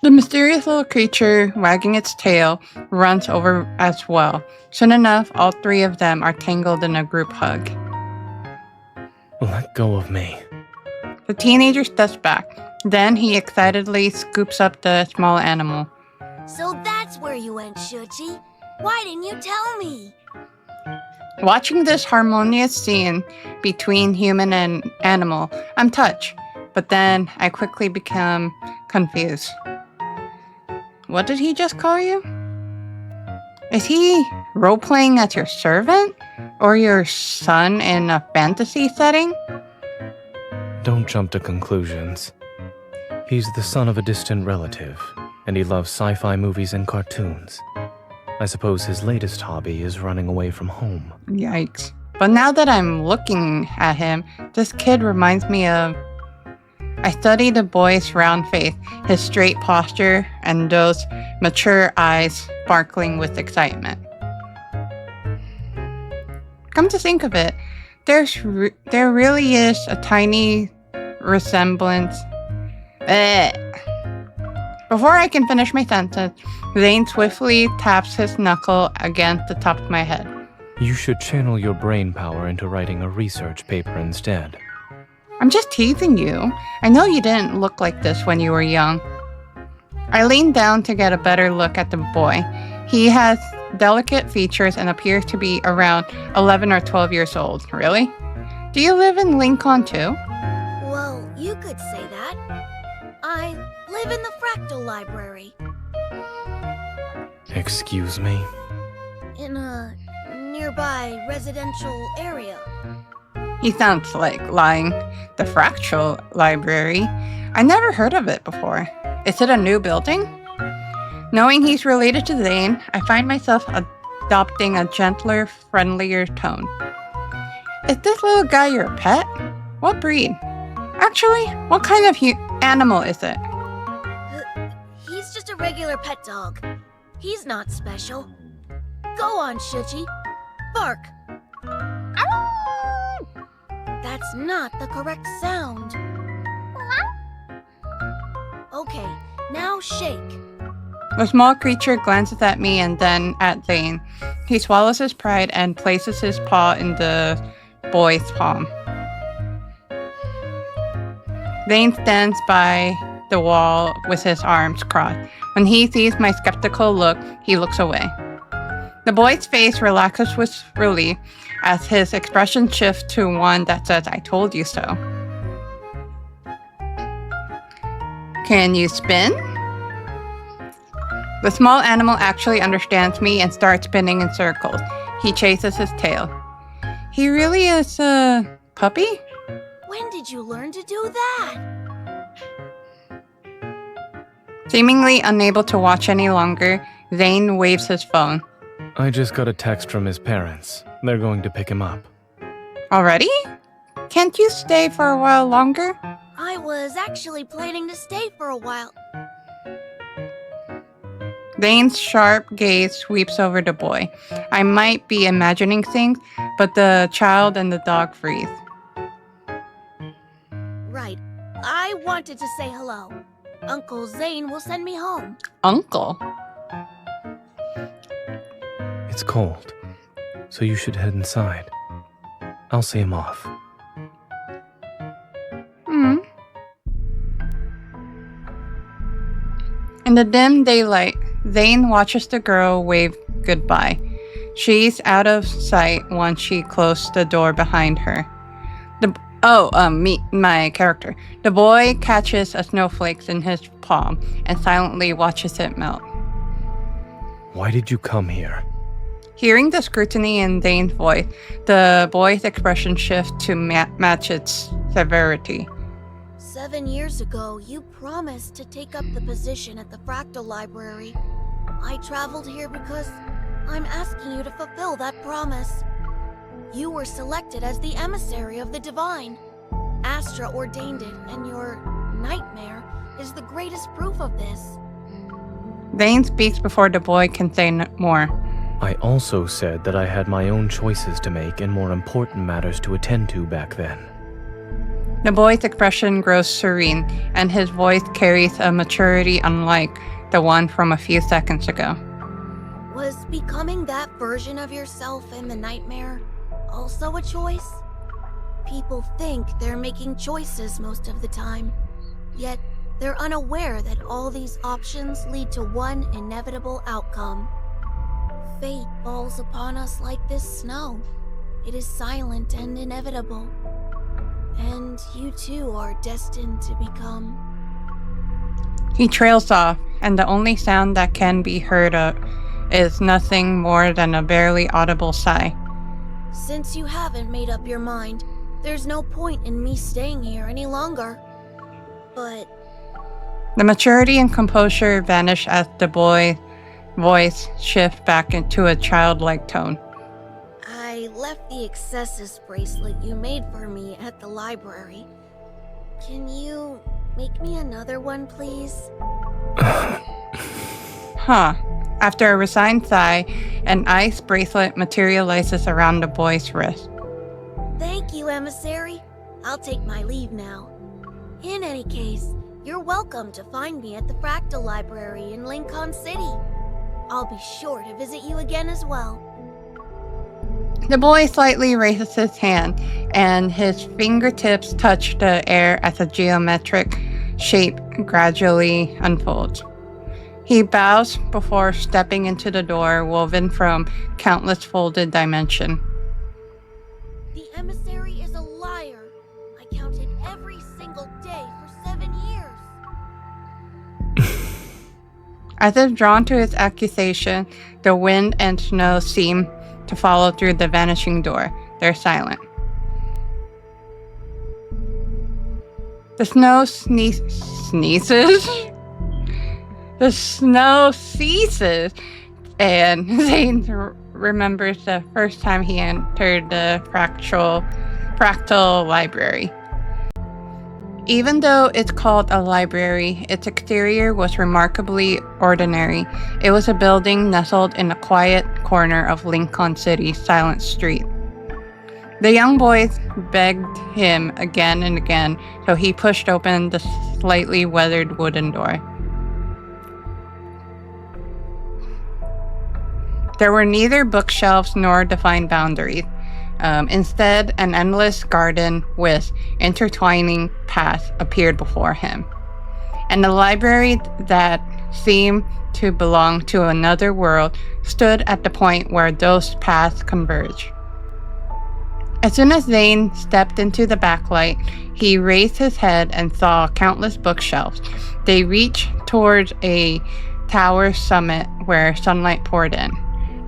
The mysterious little creature, wagging its tail, runs over as well. Soon enough, all three of them are tangled in a group hug. Let go of me. The teenager steps back. Then he excitedly scoops up the small animal. So that's where you went, Shuchi. Why didn't you tell me? Watching this harmonious scene between human and animal, I'm touched, but then I quickly become confused. What did he just call you? Is he role-playing as your servant? Or your son in a fantasy setting? Don't jump to conclusions. He's the son of a distant relative, and he loves sci-fi movies and cartoons. I suppose his latest hobby is running away from home. Yikes. But now that I'm looking at him, this kid reminds me of... I study the boy's round face, his straight posture, and those mature eyes sparkling with excitement. Come to think of it, there really is a tiny resemblance. Before I can finish my sentence, Zayne swiftly taps his knuckle against the top of my head. You should channel your brain power into writing a research paper instead. I'm just teasing you. I know you didn't look like this when you were young. I lean down to get a better look at the boy. He has delicate features and appears to be around 11 or 12 years old. Really? Do you live in Lincoln too? Well, you could say that. I live in the Fractal Library. Excuse me? In a nearby residential area. He sounds like lying. The Fractal Library? I never heard of it before. Is it a new building? Knowing he's related to Zayne, I find myself adopting a gentler, friendlier tone. Is this little guy your pet? What breed? Actually, what kind of animal is it? He's just a regular pet dog. He's not special. Go on, Shuchi. Bark. That's not the correct sound. Okay, now shake. The small creature glances at me and then at Zayne. He swallows his pride and places his paw in the boy's palm. Zayne stands by the wall with his arms crossed. When he sees my skeptical look, he looks away. The boy's face relaxes with relief as his expression shifts to one that says, "I told you so." "Can you spin?" The small animal actually understands me and starts spinning in circles. He chases his tail. "He really is a puppy?" When did you learn to do that? Seemingly unable to watch any longer, Zayne waves his phone. I just got a text from his parents. They're going to pick him up. "Already? Can't you stay for a while longer?" I was actually planning to stay for a while. Zayne's sharp gaze sweeps over the boy. I might be imagining things, but the child and the dog freeze. Right. I wanted to say hello. Uncle Zayne will send me home. Uncle? It's cold, so you should head inside. I'll see him off. In the dim daylight, Zayne watches the girl wave goodbye. She's out of sight once she closed the door behind her. My character. The boy catches a snowflake in his palm and silently watches it melt. Why did you come here? Hearing the scrutiny in Zayne's voice, the boy's expression shifts to match its severity. 7 years ago, you promised to take up the position at the Fractal Library. I traveled here because I'm asking you to fulfill that promise. You were selected as the emissary of the Divine. Astra ordained it, and your nightmare is the greatest proof of this. Zayne speaks before the boy can say more. I also said that I had my own choices to make and more important matters to attend to back then. The boy's expression grows serene, and his voice carries a maturity unlike the one from a few seconds ago. Was becoming that version of yourself in the nightmare also a choice? People think they're making choices most of the time, yet they're unaware that all these options lead to one inevitable outcome. Fate falls upon us like this snow. It is silent and inevitable. And you too are destined to become... He trails off, and the only sound that can be heard is nothing more than a barely audible sigh. Since you haven't made up your mind, there's no point in me staying here any longer. But... The maturity and composure vanish as the boy's voice shifts back into a childlike tone. I left the excesses bracelet you made for me at the library. Can you make me another one, please? Huh. After a resigned sigh, an ice bracelet materializes around the boy's wrist. Thank you, emissary. I'll take my leave now. In any case, you're welcome to find me at the Fractal Library in Lincoln City. I'll be sure to visit you again as well. The boy slightly raises his hand, and his fingertips touch the air as a geometric shape gradually unfolds. He bows before stepping into the door woven from countless folded dimensions. The emissary is a liar. I counted every single day for 7 years. As if drawn to his accusation, the wind and snow seem to follow through the vanishing door. They're silent. The snow sneezes. The snow ceases, and Zayne remembers the first time he entered the fractal library. Even though it's called a library, its exterior was remarkably ordinary. It was a building nestled in a quiet corner of Lincoln City's silent street. The young boys begged him again and again, so he pushed open the slightly weathered wooden door. There were neither bookshelves nor defined boundaries. Instead, an endless garden with intertwining paths appeared before him. And the library that seemed to belong to another world stood at the point where those paths converge. As soon as Zayne stepped into the backlight, he raised his head and saw countless bookshelves. They reached towards a tower summit where sunlight poured in.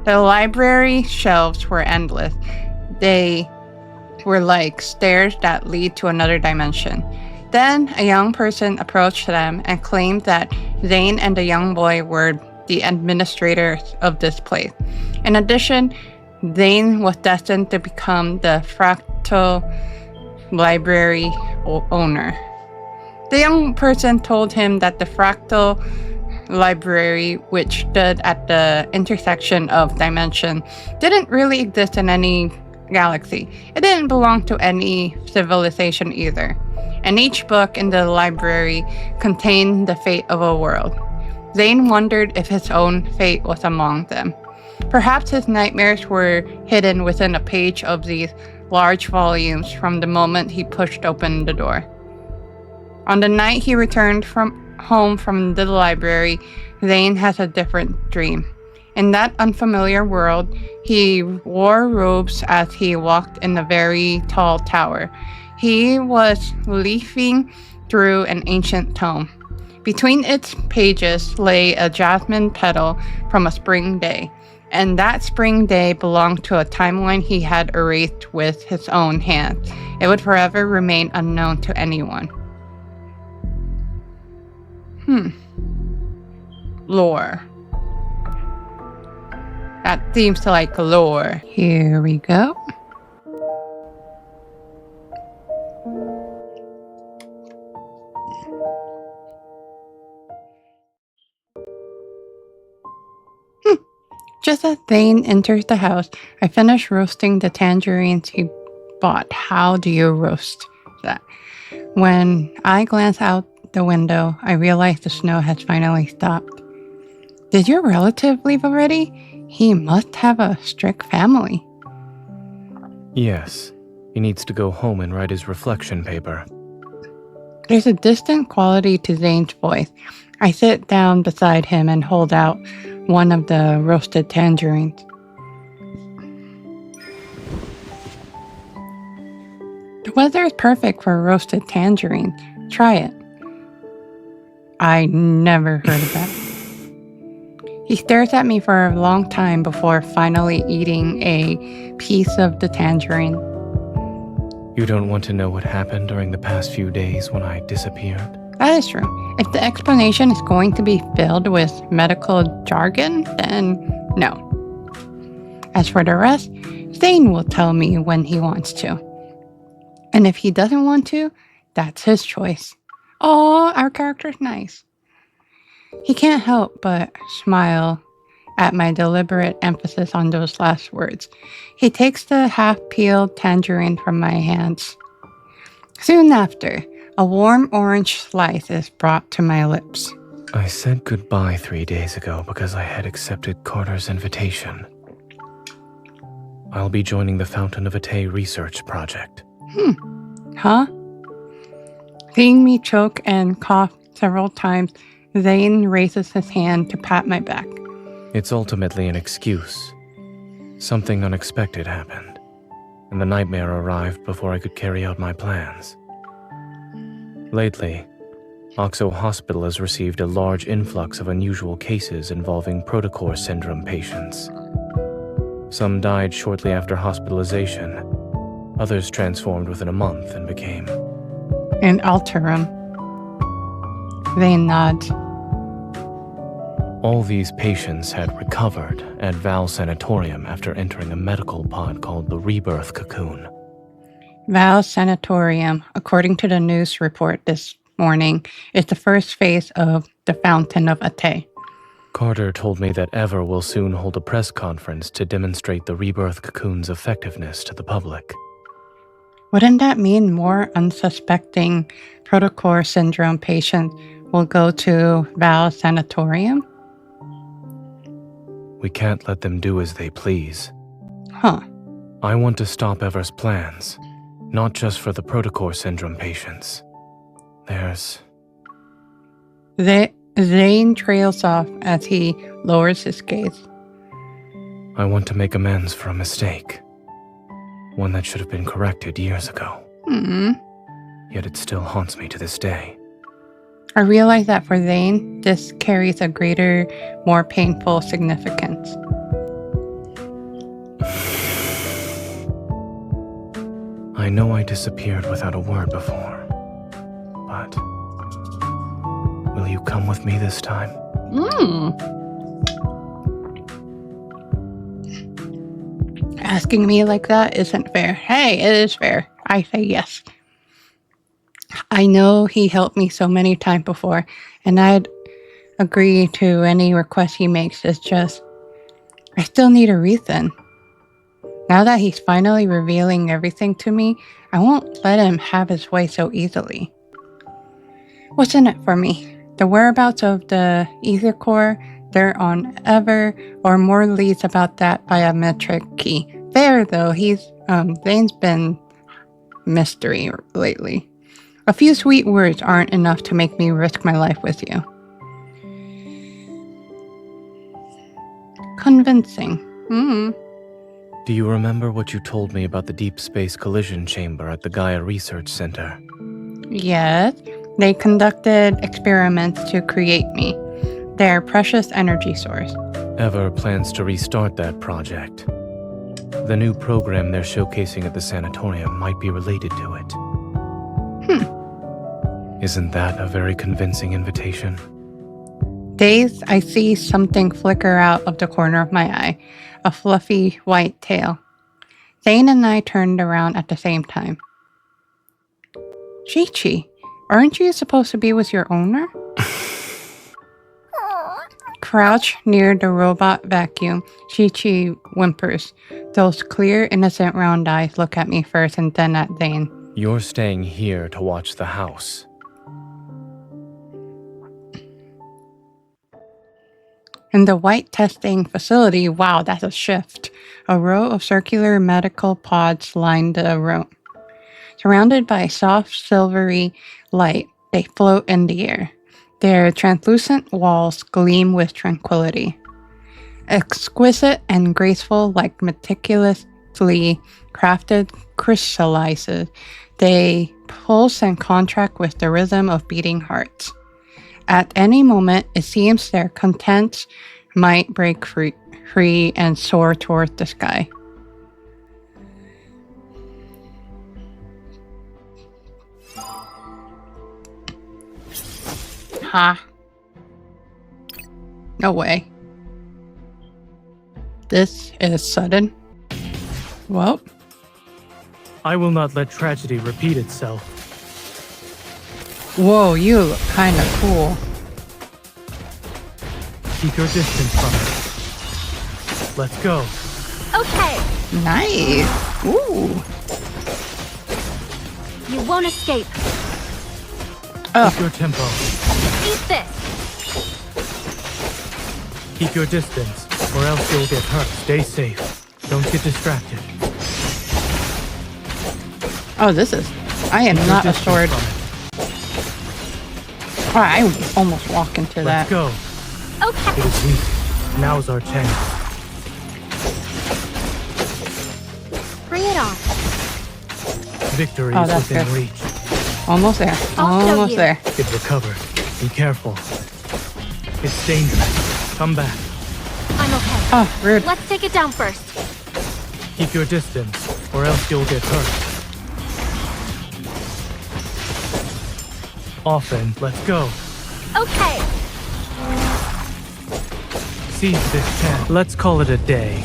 The library shelves were endless. They were like stairs that lead to another dimension. Then a young person approached them and claimed that Zayne and the young boy were the administrators of this place. In addition, Zayne was destined to become the Fractal Library owner. The young person told him that the Fractal Library, which stood at the intersection of dimensions, didn't really exist in any galaxy. It didn't belong to any civilization either. And each book in the library contained the fate of a world. Zayne wondered if his own fate was among them. Perhaps his nightmares were hidden within a page of these large volumes from the moment he pushed open the door. On the night he returned home from the library, Zayne has a different dream. In that unfamiliar world, he wore robes as he walked in a very tall tower. He was leafing through an ancient tome. Between its pages lay a jasmine petal from a spring day, and that spring day belonged to a timeline he had erased with his own hand. It would forever remain unknown to anyone. Lore. That seems like lore. Here we go. Just as Zayne enters the house, I finish roasting the tangerines he bought. How do you roast that? When I glance out the window, I realize the snow has finally stopped. Did your relative leave already? He must have a strict family. Yes, he needs to go home and write his reflection paper. There's a distant quality to Zayne's voice. I sit down beside him and hold out one of the roasted tangerines. The weather is perfect for a roasted tangerine. Try it. I never heard of that. He stares at me for a long time before finally eating a piece of the tangerine. You don't want to know what happened during the past few days when I disappeared? That is true. If the explanation is going to be filled with medical jargon, then no. As for the rest, Zayne will tell me when he wants to. And if he doesn't want to, that's his choice. Oh, our character's nice. He can't help but smile at my deliberate emphasis on those last words. He takes the half-peeled tangerine from my hands. Soon after, a warm orange slice is brought to my lips. I said goodbye 3 days ago because I had accepted Carter's invitation. I'll be joining the Fountain of Atay research project. Huh? Seeing me choke and cough several times, Zayne raises his hand to pat my back. It's ultimately an excuse. Something unexpected happened, and the nightmare arrived before I could carry out my plans. Lately, Oxo Hospital has received a large influx of unusual cases involving Protocore syndrome patients. Some died shortly after hospitalization. Others transformed within a month and became... In Alterum. Zayne nods. All these patients had recovered at Val Sanatorium after entering a medical pod called the Rebirth cocoon. Val Sanatorium, according to the news report this morning, is the first phase of the Fountain of Atay. Carter told me that Ever will soon hold a press conference to demonstrate the Rebirth cocoon's effectiveness to the public. Wouldn't that mean more unsuspecting Protocore syndrome patients will go to Val Sanatorium? We can't let them do as they please. Huh. I want to stop Ever's plans, not just for the Protocore syndrome patients. There's... Zayne trails off as he lowers his gaze. I want to make amends for a mistake. One that should have been corrected years ago. Yet it still haunts me to this day. I realize that for Zayne, this carries a greater, more painful significance. I know I disappeared without a word before, but will you come with me this time? Asking me like that isn't fair. Hey, it is fair. I say yes. I know he helped me so many times before, and I'd agree to any request he makes. It's just, I still need a reason. Now that he's finally revealing everything to me, I won't let him have his way so easily. What's in it for me? The whereabouts of the ether core, they're on Ever, or more leads about that biometric key. There, though, Zayne's been mystery lately. A few sweet words aren't enough to make me risk my life with you. Convincing. Do you remember what you told me about the Deepspace collision chamber at the Gaia Research Center? Yes, they conducted experiments to create me, their precious energy source. Ever plans to restart that project. The new program they're showcasing at the sanatorium might be related to it. Isn't that a very convincing invitation? Dazed, I see something flicker out of the corner of my eye, a fluffy white tail. Zayne and I turned around at the same time. Chi-Chi, aren't you supposed to be with your owner? Crouched near the robot vacuum, Chi-Chi whimpers. Those clear, innocent round eyes look at me first and then at Zayne. You're staying here to watch the house. In the white testing facility, wow, that's a shift. A row of circular medical pods line the room. Surrounded by soft, silvery light, they float in the air. Their translucent walls gleam with tranquility. Exquisite and graceful, like meticulously crafted crystallizes, they pulse and contract with the rhythm of beating hearts. At any moment, it seems their contents might break free and soar toward the sky. Ha. No way. This is sudden. Well. I will not let tragedy repeat itself. Whoa, you look kind of cool. Keep your distance from it. Let's go. Okay. Nice. Ooh. You won't escape. Keep your tempo. Eat this. Keep your distance, or else you'll get hurt. Stay safe. Don't get distracted. Oh, I am not a sword. Oh, I would almost walk into that. Let's go. Okay. It is weak. Now's our chance. Bring it on. Victory Oh, is that's within good. reach. Almost there. I'll show Almost you. there. Get recovered. Be careful. It's dangerous. Come back. I'm okay. Oh, rude. Let's take it down first. Keep your distance, or else you'll get hurt. Often, let's go. Okay. Seize this chance. Let's call it a day.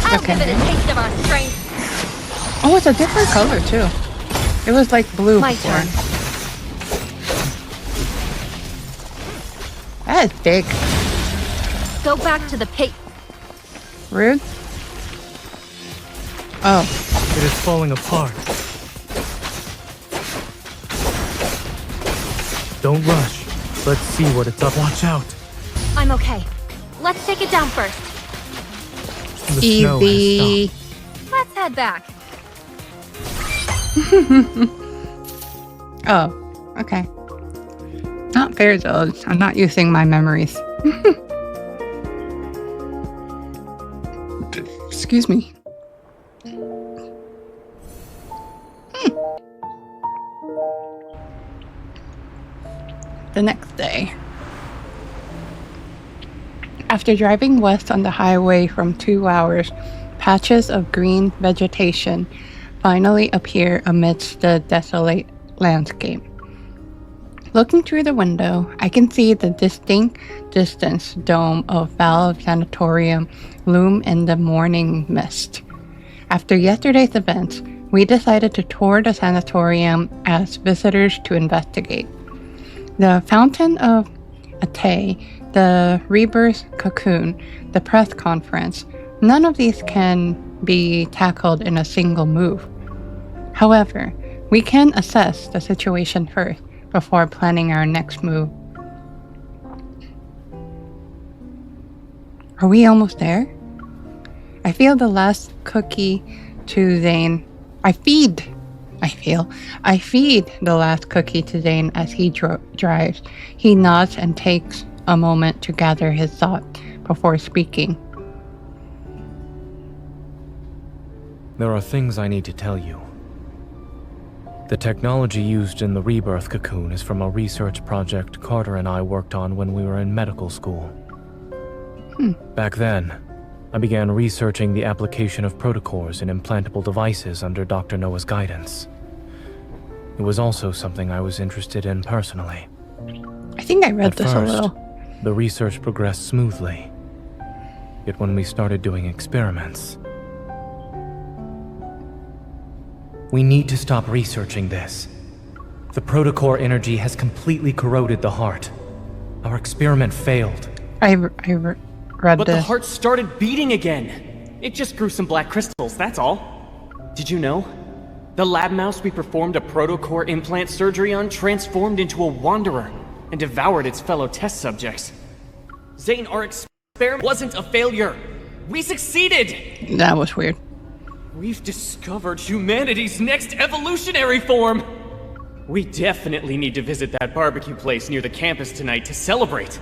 I'll Okay. give it a taste of our strength. Oh, it's a different color, too. It was like blue My before. turn. That is big. Go back to the pit. Rude. Oh. It is falling apart. Don't rush. Let's see what it's up. Watch out. I'm okay. Let's take it down first. The snow has Easy. stopped. Let's iPad back. Oh, okay. Not fair though. I'm not using my memories. Excuse me. The next day. After driving west on the highway for 2 hours, patches of green vegetation finally appear amidst the desolate landscape. Looking through the window, I can see the distinct distance dome of Valve Sanatorium loom in the morning mist. After yesterday's events, we decided to tour the sanatorium as visitors to investigate. The Fountain of Atay, the Rebirth cocoon, the press conference, none of these can be tackled in a single move. However, we can assess the situation first before planning our next move. Are we almost there? I feel the last cookie to Zayne. I feed the last cookie to Zayne as he drives. He nods and takes a moment to gather his thoughts before speaking. There are things I need to tell you. The technology used in the Rebirth cocoon is from a research project Carter and I worked on when we were in medical school. Back then, I began researching the application of protocors in implantable devices under Dr. Noah's guidance. It was also something I was interested in personally. I think I read this a little. The research progressed smoothly. Yet when we started doing experiments, we need to stop researching this. The protocor energy has completely corroded the heart. Our experiment failed. I read But this. the heart started beating again. It just grew some black crystals, that's all. Did you know? The lab mouse we performed a protocor implant surgery on transformed into a wanderer and devoured its fellow test subjects. Zayne, our experiment wasn't a failure. We succeeded! That was weird. We've discovered humanity's next evolutionary form! We definitely need to visit that barbecue place near the campus tonight to celebrate.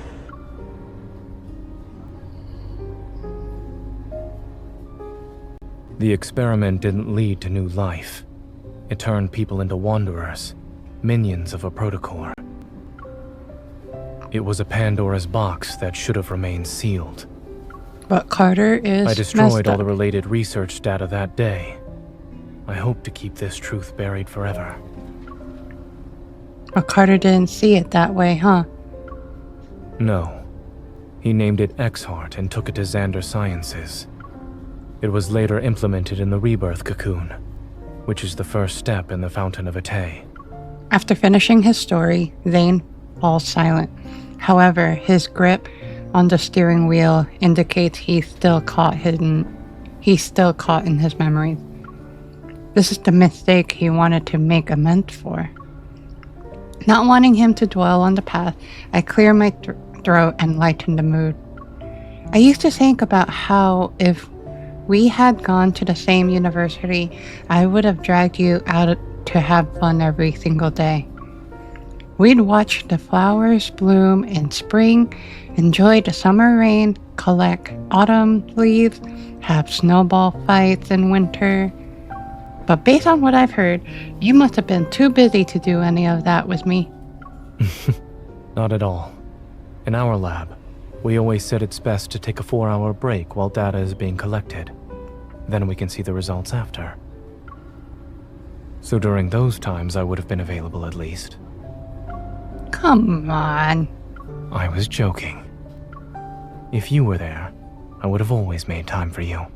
The experiment didn't lead to new life. It turned people into wanderers, minions of a protocor. It was a Pandora's box that should have remained sealed. But Carter is I destroyed messed all up. the related research data that day. I hope to keep this truth buried forever. But Carter didn't see it that way, huh? No. He named it X-Heart and took it to Xander Sciences. It was later implemented in the Rebirth cocoon, which is the first step in the Fountain of Atay. After finishing his story, Zayne falls silent. However, his grip on the steering wheel indicates he's still caught in his memories. This is the mistake he wanted to make amends for. Not wanting him to dwell on the past, I clear my throat and lighten the mood. I used to think about how if we had gone to the same university, I would have dragged you out to have fun every single day. We'd watch the flowers bloom in spring, enjoy the summer rain, collect autumn leaves, have snowball fights in winter. But based on what I've heard, you must have been too busy to do any of that with me. Not at all. In our lab, we always said it's best to take a 4-hour break while data is being collected. Then we can see the results after. So during those times, I would have been available at least. Come on. I was joking. If you were there, I would have always made time for you.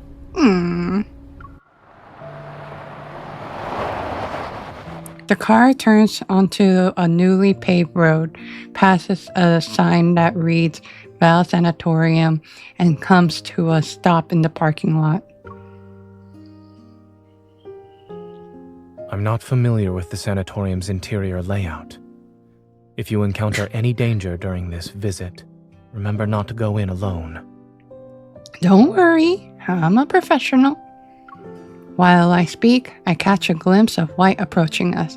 The car turns onto a newly paved road, passes a sign that reads Val Sanatorium, and comes to a stop in the parking lot. I'm not familiar with the sanatorium's interior layout. If you encounter any danger during this visit, remember not to go in alone. Don't worry, I'm a professional. While I speak, I catch a glimpse of White approaching us.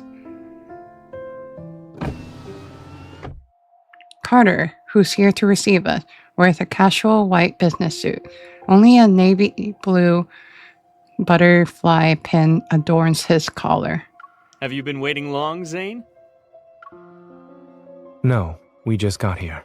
Carter, who's here to receive us, wears a casual white business suit. Only a navy blue butterfly pin adorns his collar. Have you been waiting long, Zayne? No, we just got here.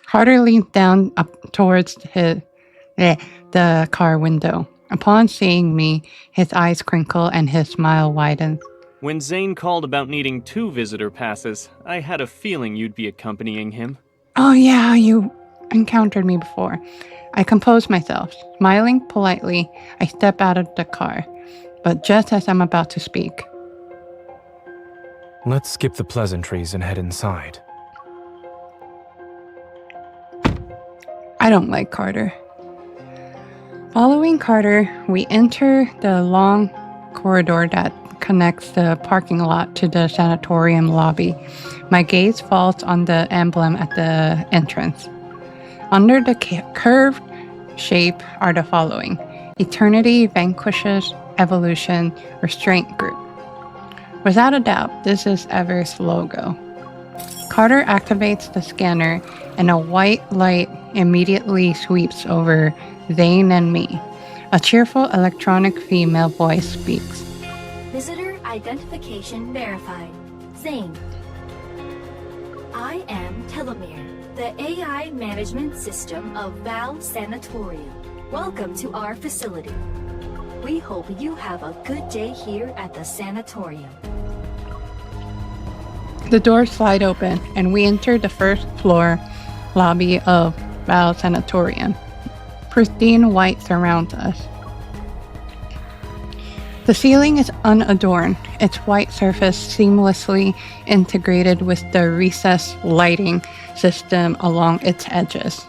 Carter leans down up towards the car window. Upon seeing me, his eyes crinkle and his smile widens. When Zayne called about needing 2 visitor passes, I had a feeling you'd be accompanying him. Oh yeah, you encountered me before. I compose myself. Smiling politely, I step out of the car. But just as I'm about to speak, Let's skip the pleasantries and head inside. I don't like Carter. Following Carter, we enter the long corridor that connects the parking lot to the sanatorium lobby. My gaze falls on the emblem at the entrance. Under the curved shape are the following: Eternity Vanquishes Evolution Restraint Group. Without a doubt, this is Ever's logo. Carter activates the scanner, and a white light immediately sweeps over Zayne and me. A cheerful electronic female voice speaks. Visitor identification verified. Zayne. I am Telomere, the AI management system of Val Sanatorium. Welcome to our facility. We hope you have a good day here at the sanatorium. The doors slide open, and we enter the first floor lobby of Val Sanatorium. Pristine white surrounds us. The ceiling is unadorned, its white surface seamlessly integrated with the recessed lighting system along its edges.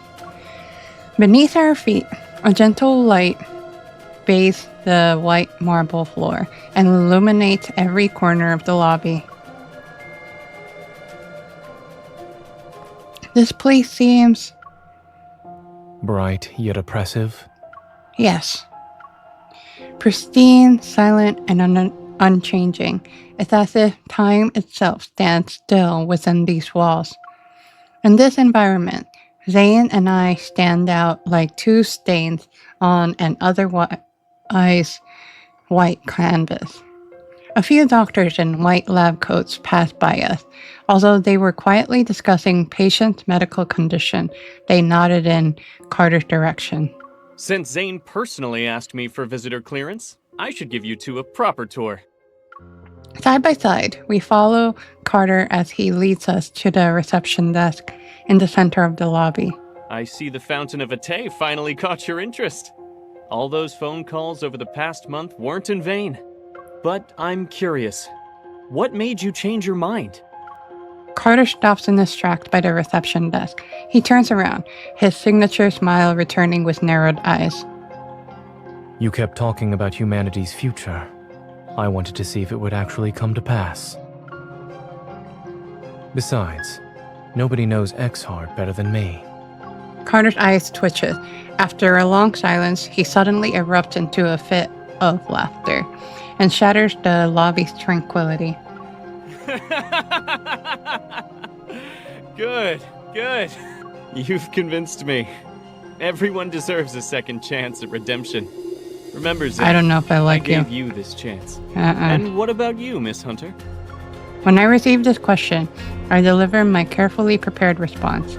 Beneath our feet, a gentle light bathes the white marble floor and illuminates every corner of the lobby. This place seems... Bright yet oppressive. Yes. Pristine, silent, and unchanging. It's as if time itself stands still within these walls. In this environment, Zayne and I stand out like 2 stains on an otherwise white canvas. A few doctors in white lab coats passed by us. Although they were quietly discussing patient's medical condition, they nodded in Carter's direction. Since Zayne personally asked me for visitor clearance, I should give you 2 a proper tour. Side by side, we follow Carter as he leads us to the reception desk in the center of the lobby. I see the Fountain of Atay finally caught your interest. All those phone calls over the past month weren't in vain. But I'm curious, what made you change your mind? Carter stops in his tracks by the reception desk. He turns around, his signature smile returning with narrowed eyes. You kept talking about humanity's future. I wanted to see if it would actually come to pass. Besides, nobody knows Exhart better than me. Carter's eyes twitches. After a long silence, he suddenly erupts into a fit of laughter and shatters the lobby's tranquility. Good. You've convinced me. Everyone deserves a second chance at redemption. Remember, Zayne, I don't know if I like I gave you this chance. Uh-uh. And what about you, Miss Hunter? When I receive this question, I deliver my carefully prepared response.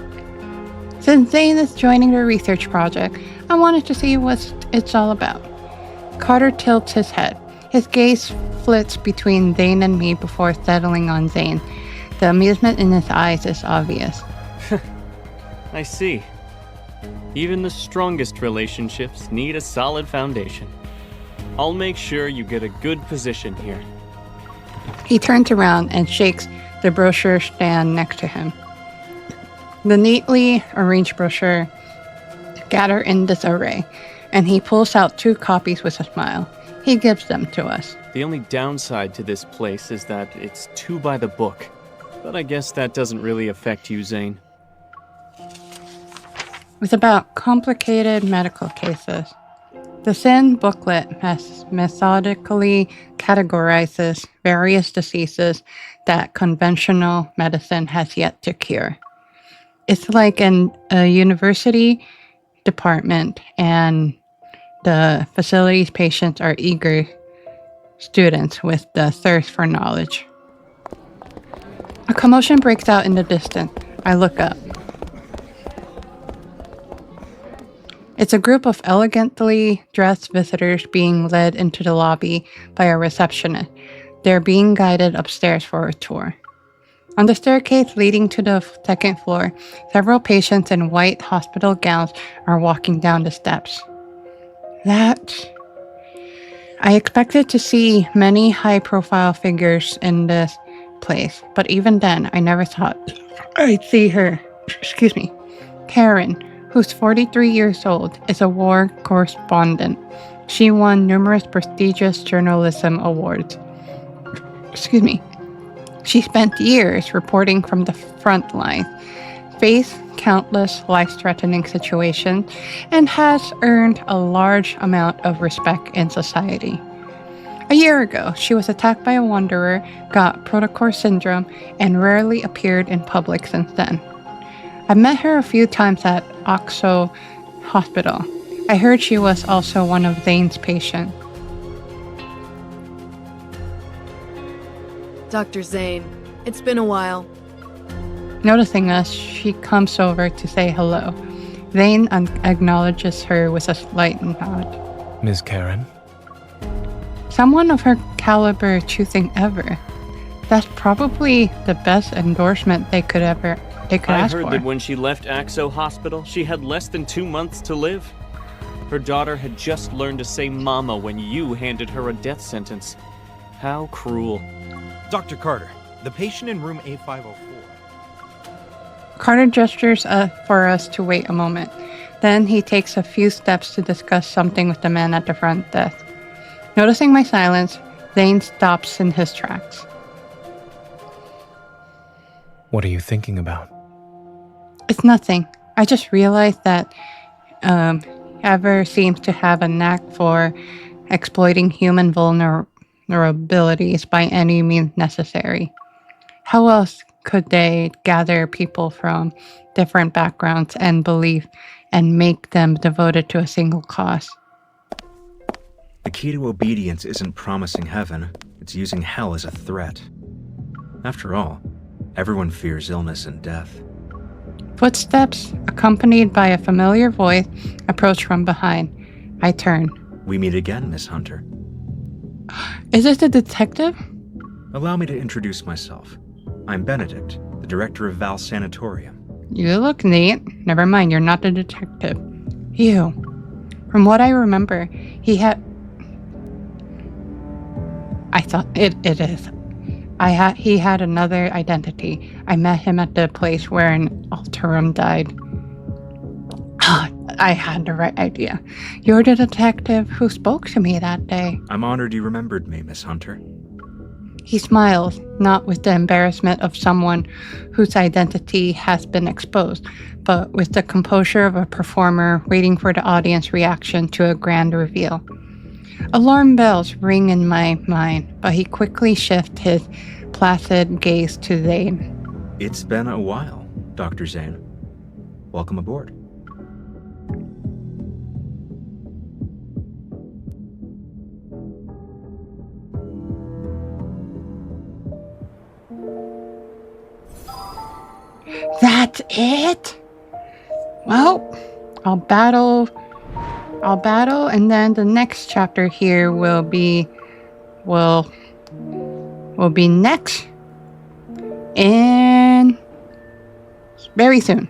Since Zayne is joining the research project, I wanted to see what it's all about. Carter tilts his head. His gaze flits between Zayne and me before settling on Zayne. The amusement in his eyes is obvious. I see. Even the strongest relationships need a solid foundation. I'll make sure you get a good position here. He turns around and shakes the brochure stand next to him. The neatly arranged brochure gather in disarray, and he pulls out 2 copies with a smile. He gives them to us. The only downside to this place is that it's 2 by the book. But I guess that doesn't really affect you, Zayne. It's about complicated medical cases. The thin booklet methodically categorizes various diseases that conventional medicine has yet to cure. It's like a university department, and the facility's patients are eager students with the thirst for knowledge. A commotion breaks out in the distance. I look up. It's a group of elegantly dressed visitors being led into the lobby by a receptionist. They're being guided upstairs for a tour. On the staircase leading to the second floor, several patients in white hospital gowns are walking down the steps. I expected to see many high-profile figures in this place, but even then, I never thought I'd see her. Excuse me. Karen, who's 43 years old, is a war correspondent. She won numerous prestigious journalism awards. Excuse me. She spent years reporting from the front line, faced countless life-threatening situations, and has earned a large amount of respect in society. A year ago, she was attacked by a wanderer, got protocore syndrome, and rarely appeared in public since then. I met her a few times at Oxo Hospital. I heard she was also one of Zayne's patients. Dr. Zayne, it's been a while. Noticing us, she comes over to say hello. Zayne acknowledges her with a slight nod. Ms. Karen? Someone of her caliber choosing ever. That's probably the best endorsement they could ask for. I heard that when she left Axo Hospital, she had less than 2 months to live. Her daughter had just learned to say mama when you handed her a death sentence. How cruel. Dr. Carter, the patient in room A504. Carter gestures for us to wait a moment. Then he takes a few steps to discuss something with the man at the front desk. Noticing my silence, Zayne stops in his tracks. What are you thinking about? It's nothing. I just realized that Ever seems to have a knack for exploiting human vulnerabilities by any means necessary. How else could they gather people from different backgrounds and beliefs and make them devoted to a single cause? The key to obedience isn't promising heaven, it's using hell as a threat. After all, everyone fears illness and death. Footsteps, accompanied by a familiar voice, approach from behind. I turn. We meet again, Miss Hunter. Is this the detective? Allow me to introduce myself. I'm Benedict, the director of Val Sanatorium. You look neat. Never mind, you're not the detective. You. From what I remember, he had... I thought it is. He had another identity. I met him at the place where an Alterum died. I had the right idea. You're the detective who spoke to me that day. I'm honored you remembered me, Miss Hunter. He smiles, not with the embarrassment of someone whose identity has been exposed, but with the composure of a performer waiting for the audience reaction to a grand reveal. Alarm bells ring in my mind, but he quickly shifts his placid gaze to Zayne. It's been a while, Dr. Zayne. Welcome aboard. That's it? Well, I'll battle, and then the next chapter here will be next, and very soon.